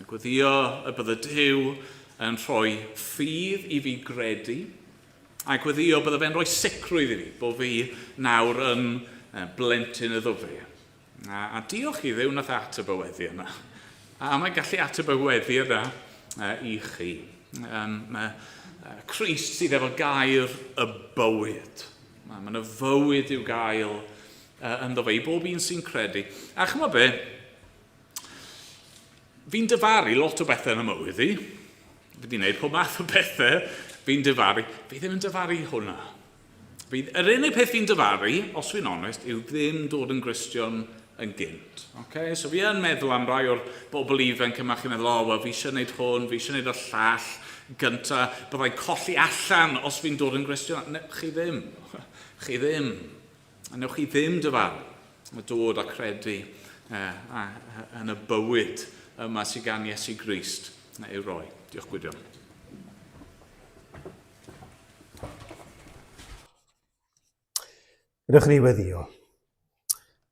Gweddio y bydde Duw yn rhoi ffydd i fi gredu. A gweddio bydde fe'n rhoi sicrwydd i fi bod fi nawr yn blentyn iddo fi. A diolch i Dduw nath ateb y weddi yna. A mae'n gallu ateb y weddi yna i chi. Crist sydd efo gair y bywyd. Mae'n y fywyd i'w gael ynddo fe i bob un sy'n credu. A chymod be, fi'n dyfaru lot o bethau yn y mywyd i. Fi wedi gwneud pob math o bethau fi'n dyfaru. Fi ddim yn dyfaru hwnna. Yr unig peth fi'n dyfaru, os fi'n onest, yw ddim dod yn Gristion yn gynt. Okay? So fi yn meddwl am rai o'r bobl ifanc yma chi'n meddwl, fi eisiau gwneud hwn, fi eisiau gwneud y llall gynta, byddai'n colli allan os fi'n dod yn Gristion. Chi ddim. Chi ddim. A newch chi ddim dyfaru. Mae dod a credu yn y bywyd yma sydd gan Iesu Grist i'w roi. Diolch Gwydion. Rydych ni weddio.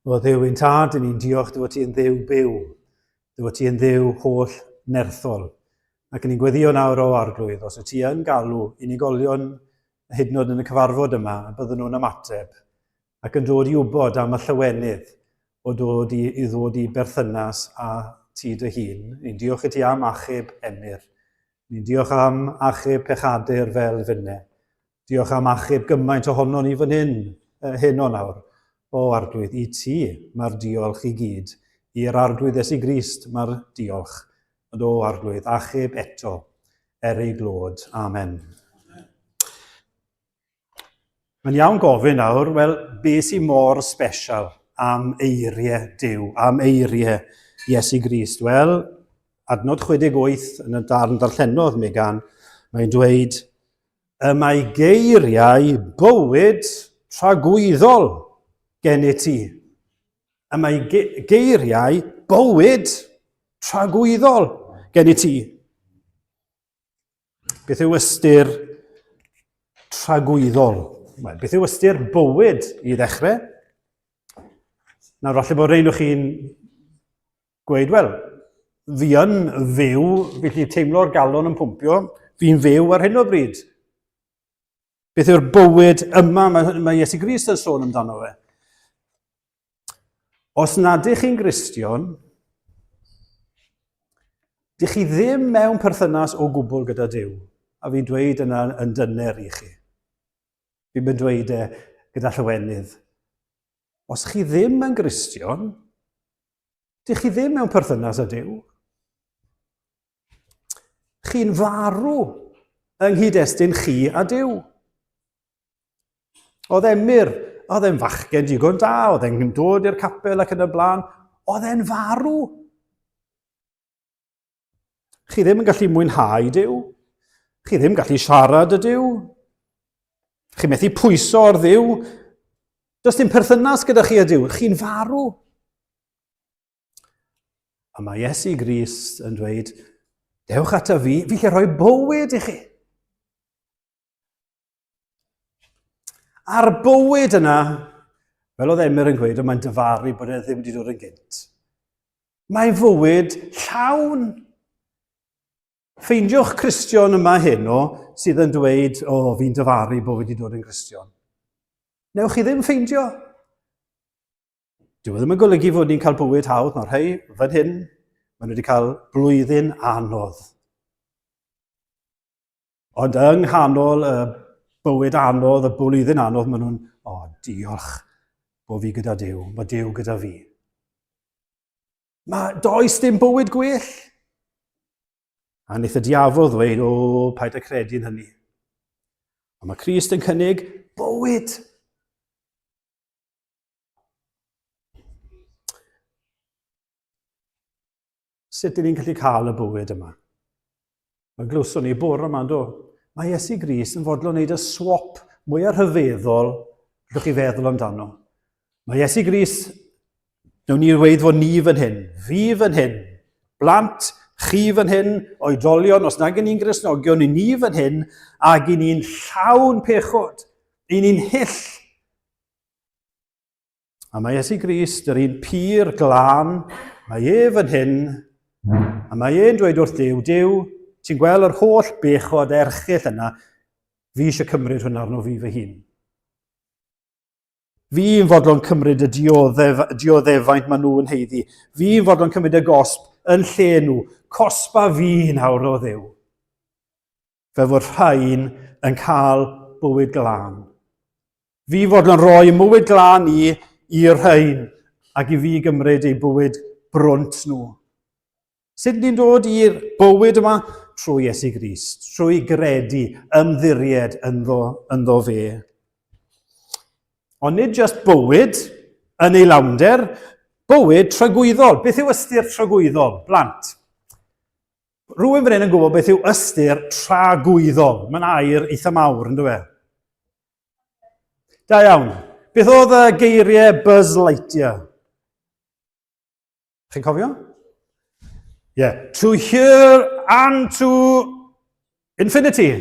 O Dduw ein tad, ni'n diolch dy fod ti'n Dduw byw, dy fod ti'n Dduw holl nerthol. Ac ni'n gweddio nawr o arglwydd, os y ti yn galw unigolion hyd yn oed yn y cyfarfod yma, bydden nhw'n ymateb, ac yn dod i wybod am y llawenydd o ddod i berthynas a ti dy hun. Ni'n diolch i ti am achub emyr. Ni'n diolch am achub pechadur fel finne. Diolch am achub gymaint ohono ni fan hyn o nawr. O arglwydd i ti, mae'r diolch i gyd. I'r arglwydd Iesu Grist, mae'r diolch. O arglwydd, achub eto, ei glod. Amen. Mae'n iawn gofyn nawr, wel, be sy'n mor special am eiriau Duw, am eiriau Iesu Grist? Wel, adnod 68 yn y darn darllenodd Megan, mae'n dweud, y mae geiriau bywyd tragwyddol gen i ti. Y mae geiriau bywyd tragwyddol gen i ti. Beth yw ystyr tragwyddol? Wel, beth yw ystyr bywyd i ddechrau? Nawr, falle bod rhaid o chi'n gweud, wel, fi yn fyw, felly teimlo'r galon yn pwmpio, fi'n fyw ar hyn o bryd. Beth yw'r bywyd yma mae Iesu Grist yn sôn amdano fe? Os nad ych chi'n Gristion, dych chi ddim mewn perthynas o gwbl gyda Duw. A fi'n dweud yna yn dyner i chi. Fi'n dweud gyda llawenydd. Os chi ddim yn Gristion, dych chi ddim mewn perthynas â Duw. Chi'n farw yng nghyd-destun chi a Duw. Oedd emyr, oedd e'n fachgen digon da, oedd e'n dod i'r capel ac yn y blaen, oedd e'n farw. Chi ddim yn gallu mwynhau Duw. Chi ddim yn gallu siarad y Duw. Chi methu pwyso o'r Dduw. Does dim perthynas gyda chi a Duw. Chi'n farw. A mae Iesu Grist yn dweud, dewch ata fi lle rhoi bywyd i chi. A'r bywyd yna, fel oedd Emyr yn gweud, mae'n dyfaru bod e ddim wedi dod yn gynt. Mae'n fywyd llawn. Ffeindiwch Cristion yma heno sydd yn dweud, fi'n dyfaru bod wedi dod yn Gristion. Newch chi ddim ffeindio. Dyw e ddim yn golygu fod ni'n cael bywyd hawdd, mae'r rhai fan hyn, maen nhw wedi cael blwyddyn anodd. Ond yng nghanol y bywyd anodd, y blwyddyn anodd, maen nhw'n, diolch bod fi gyda Duw, mae Duw gyda fi. Does dim bywyd gwell. A wnaeth y diafol ddweud, paid â credu'n hynny. A mae Crist yn cynnig bywyd. Sut ydyn ni'n gallu cael y bywyd yma? Mae glwson ni bore yma, do. Mae Iesu Grist yn fodlon wneud y swop mwyaf rhyfeddol rydych chi feddwl amdano. Mae Iesu Grist, newn ni dweud fod ni fan hyn, fi fan hyn, blant, chi fan hyn, oedolion, os nag ni'n Gristnogion, ni fan hyn, ac i ni'n llawn pechod, i ni'n hyll. A mae Iesu Grist, yr un pur glân, mae fan hyn, a mae e'n dweud wrth Duw, Duw, ti'n gweld yr holl bechod erchyll yna, fi eisiau cymryd hwnna arno fi fy hun. Fi'n fodlon cymryd y dioddefaint maen nhw'n heiddi. Fi'n fodlon cymryd y gosb yn lle nhw. Cosba fi nawr o Dduw. Fe fod rhain yn cael bywyd glân. Fi fod yn rhoi mywyd glân i'r rhain ac i fi gymryd eu bywyd brwnt nhw. Sut ni'n dod i'r bywyd yma? Trwy Iesu Grist, trwy gredu, ymddiried ynddo fe. Ond nid just bywyd yn ei lawnder, bywyd tragwyddol. Beth yw ystyr tragwyddol? Blant. Rwy'n fan hyn yn gwybod beth yw ystyr tragwyddol. Mae'n air eitha mawr, ynddo fe? Da iawn. Beth oedd y geiriau Buzz Lightyear? Chi'n cofio? Yeah. To here and to infinity.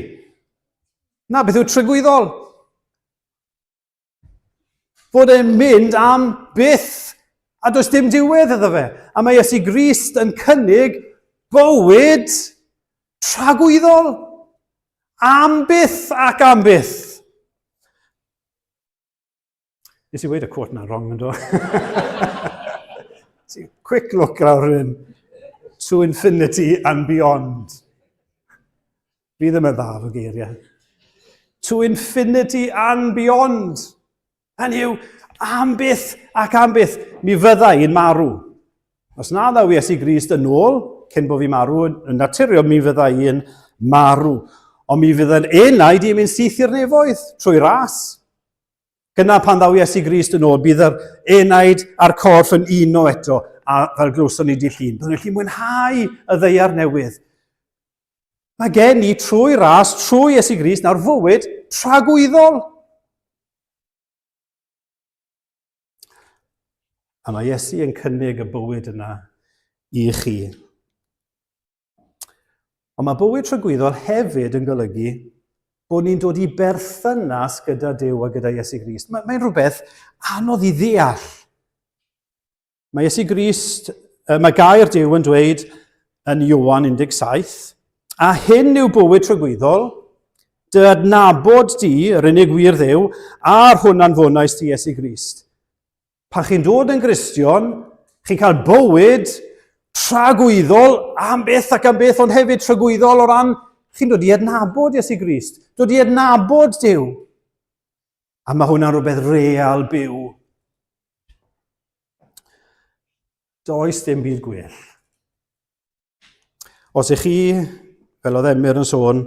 Na, beth yw tragwyddol? Fod e'n mynd am byth, a does dim diwedd iddo fe. A mae Iesu Grist yn cynnig bywyd tragwyddol. Am byth ac am byth. Nes i weid y quote na wrong, ynddo? Quick look lawr yn to infinity and beyond. Fi ddim yn dda fo geiriau. To infinity and beyond. Hynny yw, am byth ac am byth, mi fydda i'n marw. Os na ddaw Iesu Grist yn ôl, cyn bod fi marw, yn naturiol mi fydda i'n marw. Ond mi fydda'n enaid i'n mynd syth i'r nefoedd, trwy ras. Gyna pan ddaw Iesu Grist yn ôl, bydd yr enaid a'r corff yn uno eto, a fel glwson ni di llun. Byddwn ni'n mwynhau y ddeiar newydd. Mae gen ni trwy ras, trwy Iesu Grist, nawr fywyd tragwyddol. A mae Iesu yn cynnig y bywyd yna i chi. Ond mae bywyd tragwyddol hefyd yn golygu bod ni'n dod i berthynas gyda Duw a gyda Iesu Grist. Mae'n rhywbeth anodd i ddeall. Mae Iesu Grist, mae gair Duw yn dweud yn Ioan 17, a hyn yw bywyd tragwyddol, dy adnabod di, yr unig wir Dduw, a'r hwn anfonais ti Iesu Grist. Pan chi'n dod yn Gristion, chi'n cael bywyd tragwyddol am byth ac am byth, ond hefyd tragwyddol o ran chi'n dod i adnabod Iesu Grist, dod i adnabod Duw. A mae hwnna'n rhywbeth real byw. Does dim byd gwell. Os ych chi, fel oedd Emyr yn sôn,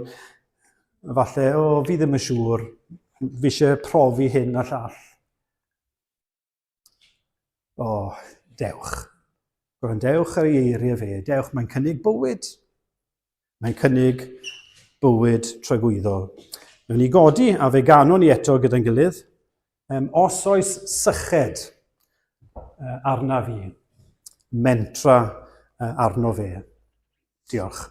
falle, fi ddim yn siŵr, fi eisiau profi hyn a llall. Dewch. Gwrandewch ar ei eiriau fe. Dewch, mae'n cynnig bywyd. Mae'n cynnig bywyd tragwyddol. Nw'n ni godi a fe ganon ni eto gyda'n gilydd. Os oes syched arna fi, mentra arno fe. Diolch.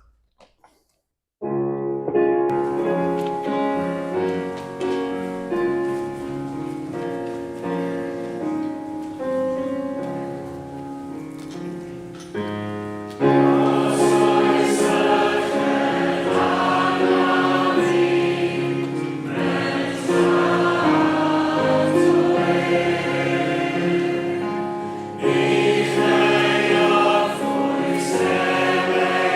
Ich lei auf, wo ich selber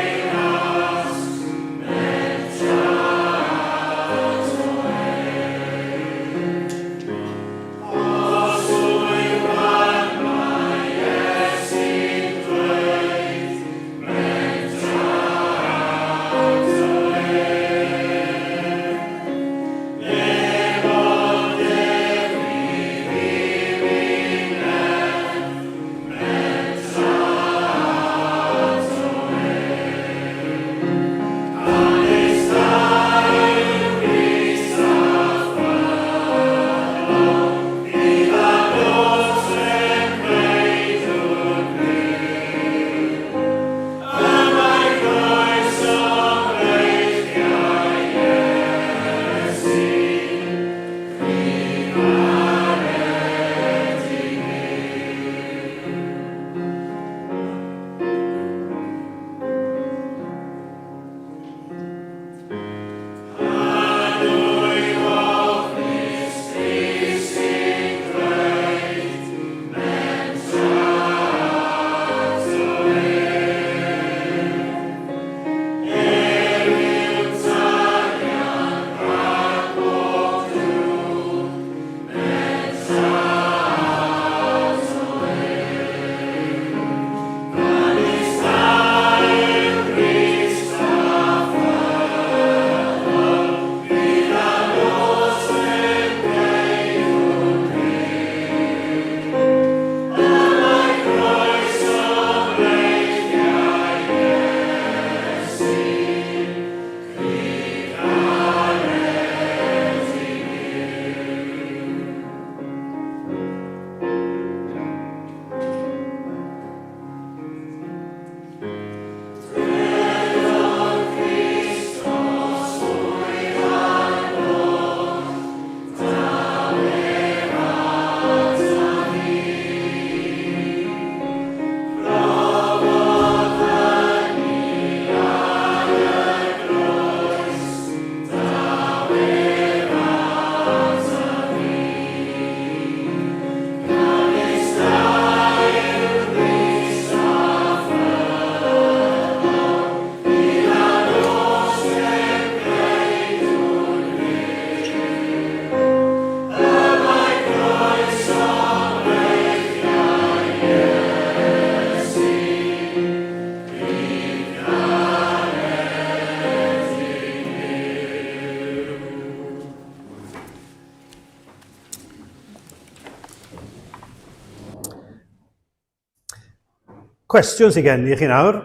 Cwestiwn sydd gen i chi nawr.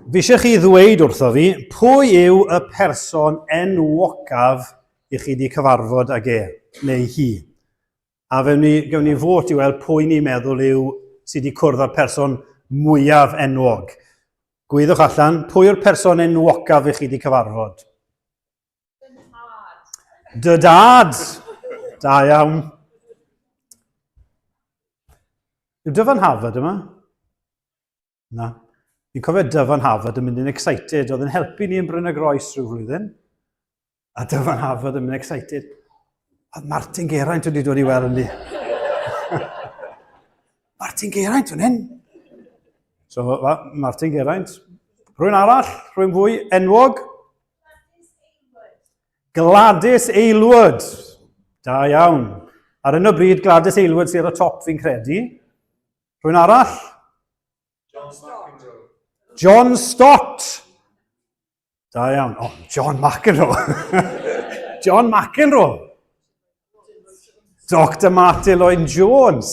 Fi eisiau chi ddweud wrtho fi, pwy yw y person enwocaf i chi wedi cyfarfod ag e, neu hi? A gawn ni fot i weld pwy ni'n meddwl yw sydd wedi cwrdd â'r person mwyaf enwog. Gwyddwch allan, pwy yw'r person enwocaf i chi wedi cyfarfod? Dy dad. Da iawn. Yw Dyfan Hafod yma? Na. Fi'n cofio Dyfan Hafod yn mynd yn excited. Oedd yn helpu ni yn Bryn y Groes rhyw flwyddyn. A Dyfan Hafod yn mynd excited. Oedd Martin Geraint wedi dod i weld ni. Martin Geraint yn hyn. So, Martin Geraint. Rwy'n arall? Rwy'n fwy enwog? Gladys Aylward. Da iawn. Ar yn o bryd, Gladys Aylward sydd ar y top fi'n credu. Rwy'n arall? John Stott. Da iawn. Oh, John McEnroe. John McEnroe. Dr Martin Lloyd-Jones.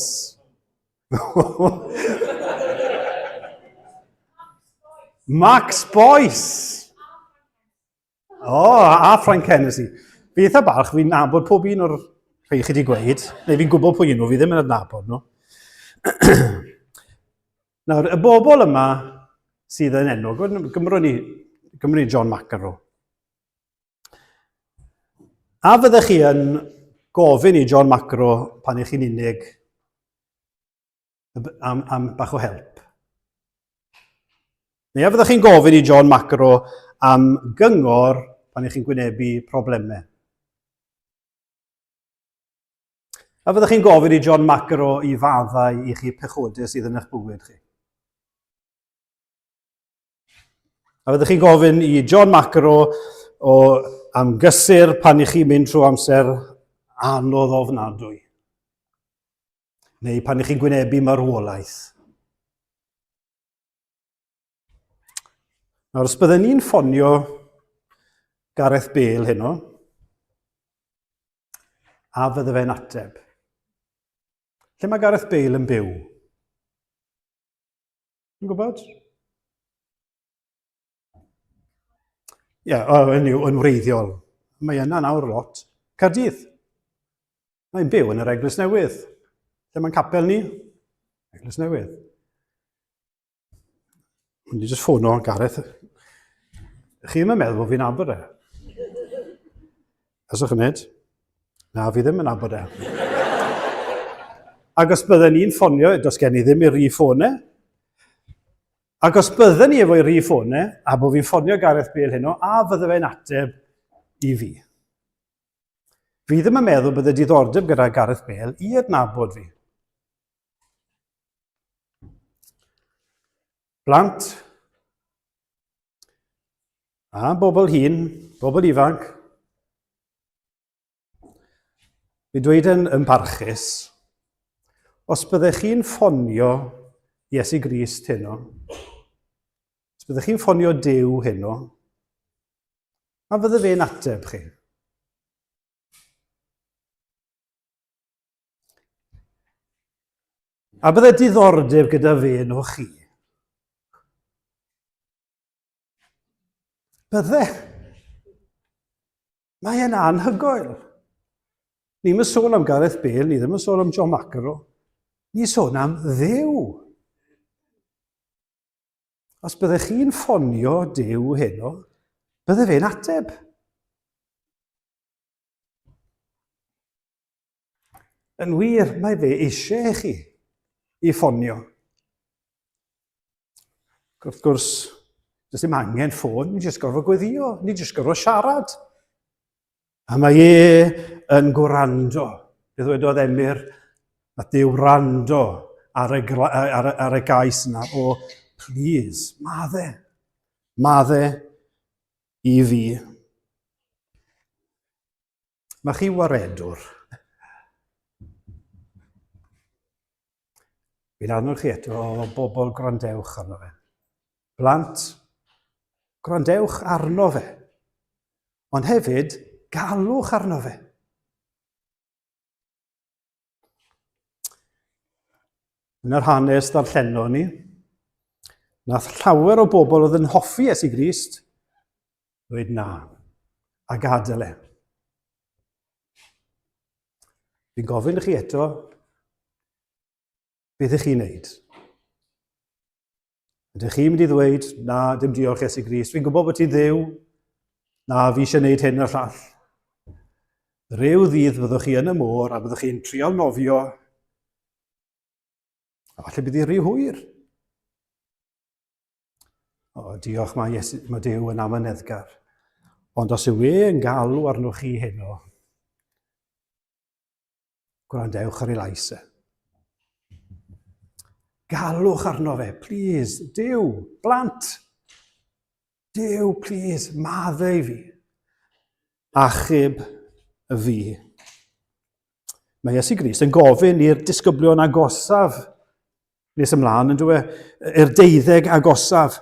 Max Boyce. A Frank Hennessy. Fi eitha bach, fi'n nabod pob un o'r rhai chi wedi gweud, neu fi'n gwybod pwy nhw, fi ddim yn adnabod nhw. Nawr, y bobl yma sydd yn enwog, Gymru ni John McEnroe. A fyddech chi yn gofyn i John McEnroe pan ych chi'n unig am bach o help? Neu a fyddech chi'n gofyn i John McEnroe am gyngor pan ych chi'n gwynebu problemau? A fyddech chi'n gofyn i John McEnroe i faddau i chi pechodau sydd yn eich bywyd chi? A fyddech chi'n gofyn i John McEnroe am gysur pan ych chi'n mynd trwy amser anodd ofnadwy? Neu pan ych chi'n gwynebu marwolaeth? Nawr, os byddwn ni'n ffonio Gareth Bale heno, a fydde fe'n ateb. Lle mae Gareth Bale yn byw? Yn gwybod? Ie, yn wreiddiol. Mae yna nawr lot. Caerdydd. Mae'n byw yn yr Eglwys Newydd. Lle mae'n capel ni? Eglwys Newydd. Ond i jyst ffono Gareth. Chi ddim yn meddwl bod fi'n nabod e? Yswch yn nid? Na, fi ddim yn nabod e. Ac os bydden ni'n ffonio, dos gen i ddim i riffonau. Ac os bydden ni efo i riffonau, a bod fi'n ffonio Gareth Bale heno, a fydde fe'n ateb i fi. Fi ddim yn meddwl bydde diddordeb gyda Gareth Bale i adnabod fi. Blant, a bobl hŷn, bobl ifanc. Fi dweud yn parchus, os byddech chi'n ffonio Iesu Grist heno, os byddech chi'n ffonio Duw heno, a fydde fe'n ateb chi. A bydde diddordeb gyda fe nhw chi. Bydde. Mae e'n anhygoel. Ni'n sôn am Gareth Bale, ni ddim yn sôn am John McEnroe. Ni'n sôn am Dduw. Os byddech chi'n ffonio Duw heno, bydde fe'n ateb. Yn wir, mae fe eisiau chi i ffonio. Wrth gwrs, does dim angen ffôn, ni jyst gorfod gweddio, ni jyst gorfod siarad. A mae yn gwrando. Beth wedodd Emyr, nath Duw wrando ar y gais yna o, please, madde i fi. Mae chi waredwr. Fi'n arno chi eto o bobl gwrandewch arno fe. Blant, gwrandewch arno fe. Ond hefyd, galwch arno fe. Yn yr hanes darllenon ni, Nath llawer o bobl oedd yn hoffi Iesu Grist ddweud na, a gadael e. Fi'n gofyn i chi eto, beth ydych chi'n neud? Ydych chi'n mynd i ddweud, na, dim diolch Iesu Grist, fi'n gwybod bod ti'n dduw, na, fi eisiau neud hyn o'r llall. Ryw ddydd byddwch chi yn y môr a byddwch chi'n trial nofio, a falle bydd i ryw hwyr. O, diolch, mae Duw yn amyneddgar. Ond os yw yn galw arnoch chi heno, gwrandewch ar ei lais e. Galwch arno fe, please, Duw, blant. Duw, please, maddau fi. Achub y fi. Mae Iesu Grist yn gofyn i'r disgyblion agosaf, nes ymlaen yn dweud, i'r 12 agosaf,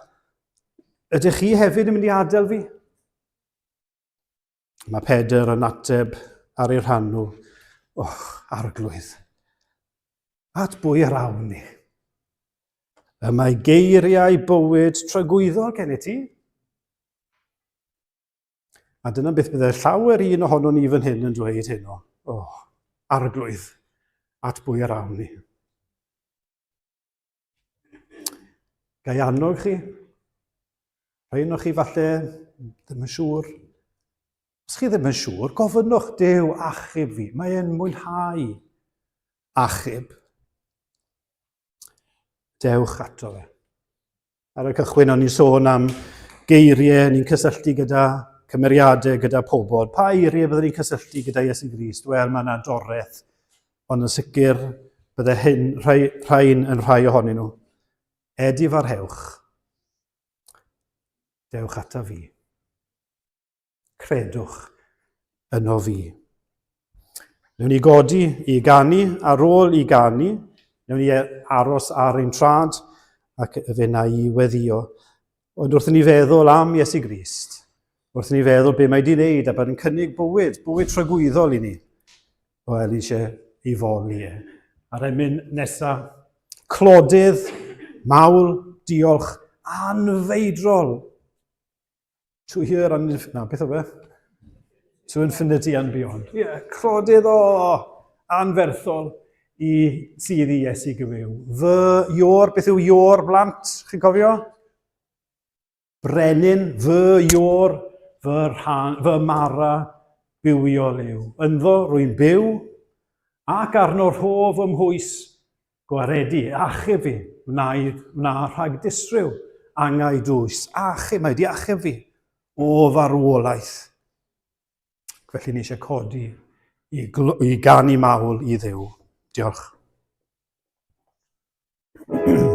ydych chi hefyd yn mynd i adael fi? Mae Pedr yn ateb ar ei rhanw, arglwydd, at bwy yr awn ni. Y mae geiriau bywyd tragwyddol gen i ti. A dyna beth byddai llawer un ohono ni fan hyn yn dweud heno. Arglwydd, at bwy yr awn ni. Gai annog chi? Rhaid o'ch chi falle ddim yn siŵr. Os chi ddim yn siŵr, gofynnwch Duw achub fi. Mae e'n mwynhau achub. Dewch ato fe. Ar y cychwyn o'n i'n sôn am geiriau ni'n cysylltu gyda cymeriadau gyda pobl. Pa eiriau byddwn ni'n cysylltu gyda Iesu Grist? Wel, mae yna dorreth, ond yn sicr byddai rhain yn rhai ohonyn nhw. Edifarhewch. Dewch ata fi. Credwch yno fi. Newn ni godi i ganu, ar ôl i ganu, newn ni aros ar ein trad ac fe na i weddio. Ond wrth ni feddwl am Iesu Grist, wrth ni feddwl be mae wedi wneud a bod yn cynnig bywyd tragwyddol i ni. Wel, eisiau ei foli e. A'r mynd nesaf, clodydd, mawl, diolch, anfeidrol. To here and beth o fe? To infinity and beyond. Clodydd anferthol i sydd i Iesu gyfyw. Beth yw io'r blant, chi'n cofio? Brenin, io'r, fy mara bywiol yw. Ynddo rwy'n byw, ac arno'r hof ym mhwys gwaredu, achub fi, wna rhag disryw, angau dwys, achub, mae wedi achub fi. O farwolaeth. Felly ni eisiau codi i ganu mawl i Dduw. Diolch. Amen.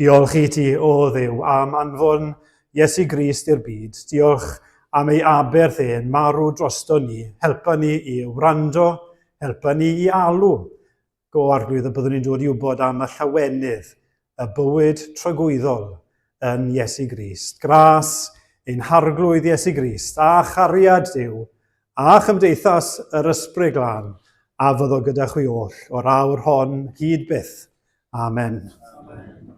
Diolch i ti, o Dduw, am anfon Iesu Grist i'r byd. Diolch am ei aberth e'n marw drosto ni. Helpa ni i wrando, helpa ni i alw. Go arglwydd y byddwn ni'n dod i wybod am y llawenydd, y bywyd tragwyddol yn Iesu Grist. Gras ein harglwydd Iesu Grist, a chariad Duw, a chymdeithas yr ysbryd glân, a fyddo gyda chwi oll o'r awr hon hyd byth. Amen. Amen.